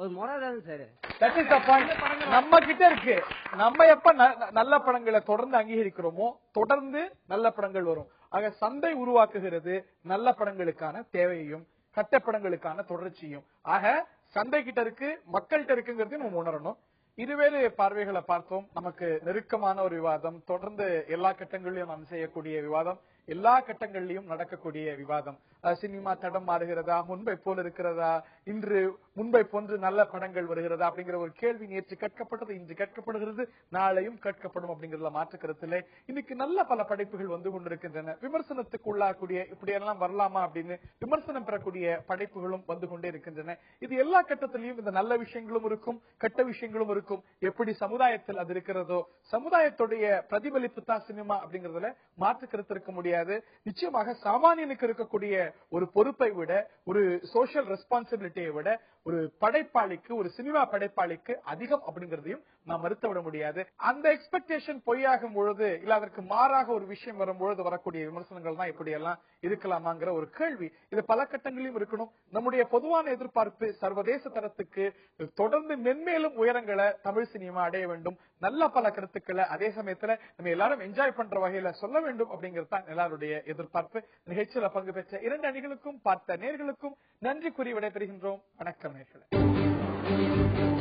[SPEAKER 10] ஒரு முறை தான் சார்.
[SPEAKER 1] நம்ம கிட்ட இருக்கு. நம்ம எப்ப நல்ல படங்களை தொடர்ந்து அங்கீகரிக்கிறோமோ தொடர்ந்து நல்ல படங்கள் வரும். ஆக சந்தை உருவாக்குகிறது நல்ல படங்களுக்கான தேவையையும் கட்ட படங்களுக்கான தொடர்ச்சியும். ஆக சந்தை கிட்ட இருக்கு, மக்கள்கிட்ட இருக்குங்கிறதையும் நம்ம உணரணும். இருவேறு பார்வைகளை பார்த்தோம். நமக்கு நெருக்கமான ஒரு விவாதம், தொடர்ந்து எல்லா கட்டங்களிலும் நாம் செய்யக்கூடிய விவாதம், எல்லா கட்டங்களிலும் நடக்கக்கூடிய விவாதம். சினிமா தடம் மாறுகிறதா, முன்பை போல் இருக்கிறதா, இன்று முன்பை போன்று நல்ல படங்கள் வருகிறதா அப்படிங்கிற ஒரு கேள்வி நேற்று கேட்கப்பட்டது, இன்று கேட்கப்படுகிறது, நாளையும் கேட்கப்படும் அப்படிங்கறதுல மாற்று கருத்தில்லை. இன்னைக்கு நல்ல பல படைப்புகள் வந்து கொண்டிருக்கின்றன. விமர்சனத்துக்கு உள்ளாக்கூடிய இப்படியெல்லாம் வரலாமா அப்படின்னு விமர்சனம் பெறக்கூடிய படைப்புகளும் வந்து கொண்டே இருக்கின்றன. இது எல்லா கட்டத்திலையும் இந்த நல்ல விஷயங்களும் இருக்கும், கெட்ட விஷயங்களும் இருக்கும். எப்படி சமுதாயத்தில் அது இருக்கிறதோ சமுதாயத்துடைய பிரதிபலிப்பு தான் சினிமா அப்படிங்கறதுல மாற்று கருத்து இருக்க முடியாது. நிச்சயமாக சாமானியனுக்கு இருக்கக்கூடிய ஒரு பொறுப்பை விட, ஒரு சோசியல் ரெஸ்பான்சிபிலிட்டியை விட ஒரு படைப்பாளிக்கு, ஒரு சினிமா படைப்பாளிக்கு அதிகம் அப்படிங்கறதையும் நாம் மறுத்து விட முடியாது. அந்த எக்ஸ்பெக்டேஷன் பொய்யாகும் பொழுது, இல்ல அதற்கு மாறாக ஒரு விஷயம் வரும்பொழுது வரக்கூடிய விமர்சனங்கள் தான் இப்படி எல்லாம் இருக்கலாமாங்கிற ஒரு கேள்வி இது பல கட்டங்களிலும் இருக்கணும். நம்முடைய பொதுவான எதிர்பார்ப்பு சர்வதேச தரத்துக்கு தொடர்ந்து மென்மேலும் உயரங்களை தமிழ் சினிமா அடைய வேண்டும். நல்ல பல கருத்துக்களை அதே சமயத்துல நம்ம எல்லாரும் என்ஜாய் பண்ற வகையில சொல்ல வேண்டும் அப்படிங்கிறது தான் எல்லாருடைய எதிர்பார்ப்பு. நிகழ்ச்சியில பங்கு பெற்ற 2 அணிகளுக்கும் பார்த்த நேயர்களுக்கும் நன்றி கூறி விடைபெறுகின்றோம். வணக்கம் நேயர்களே.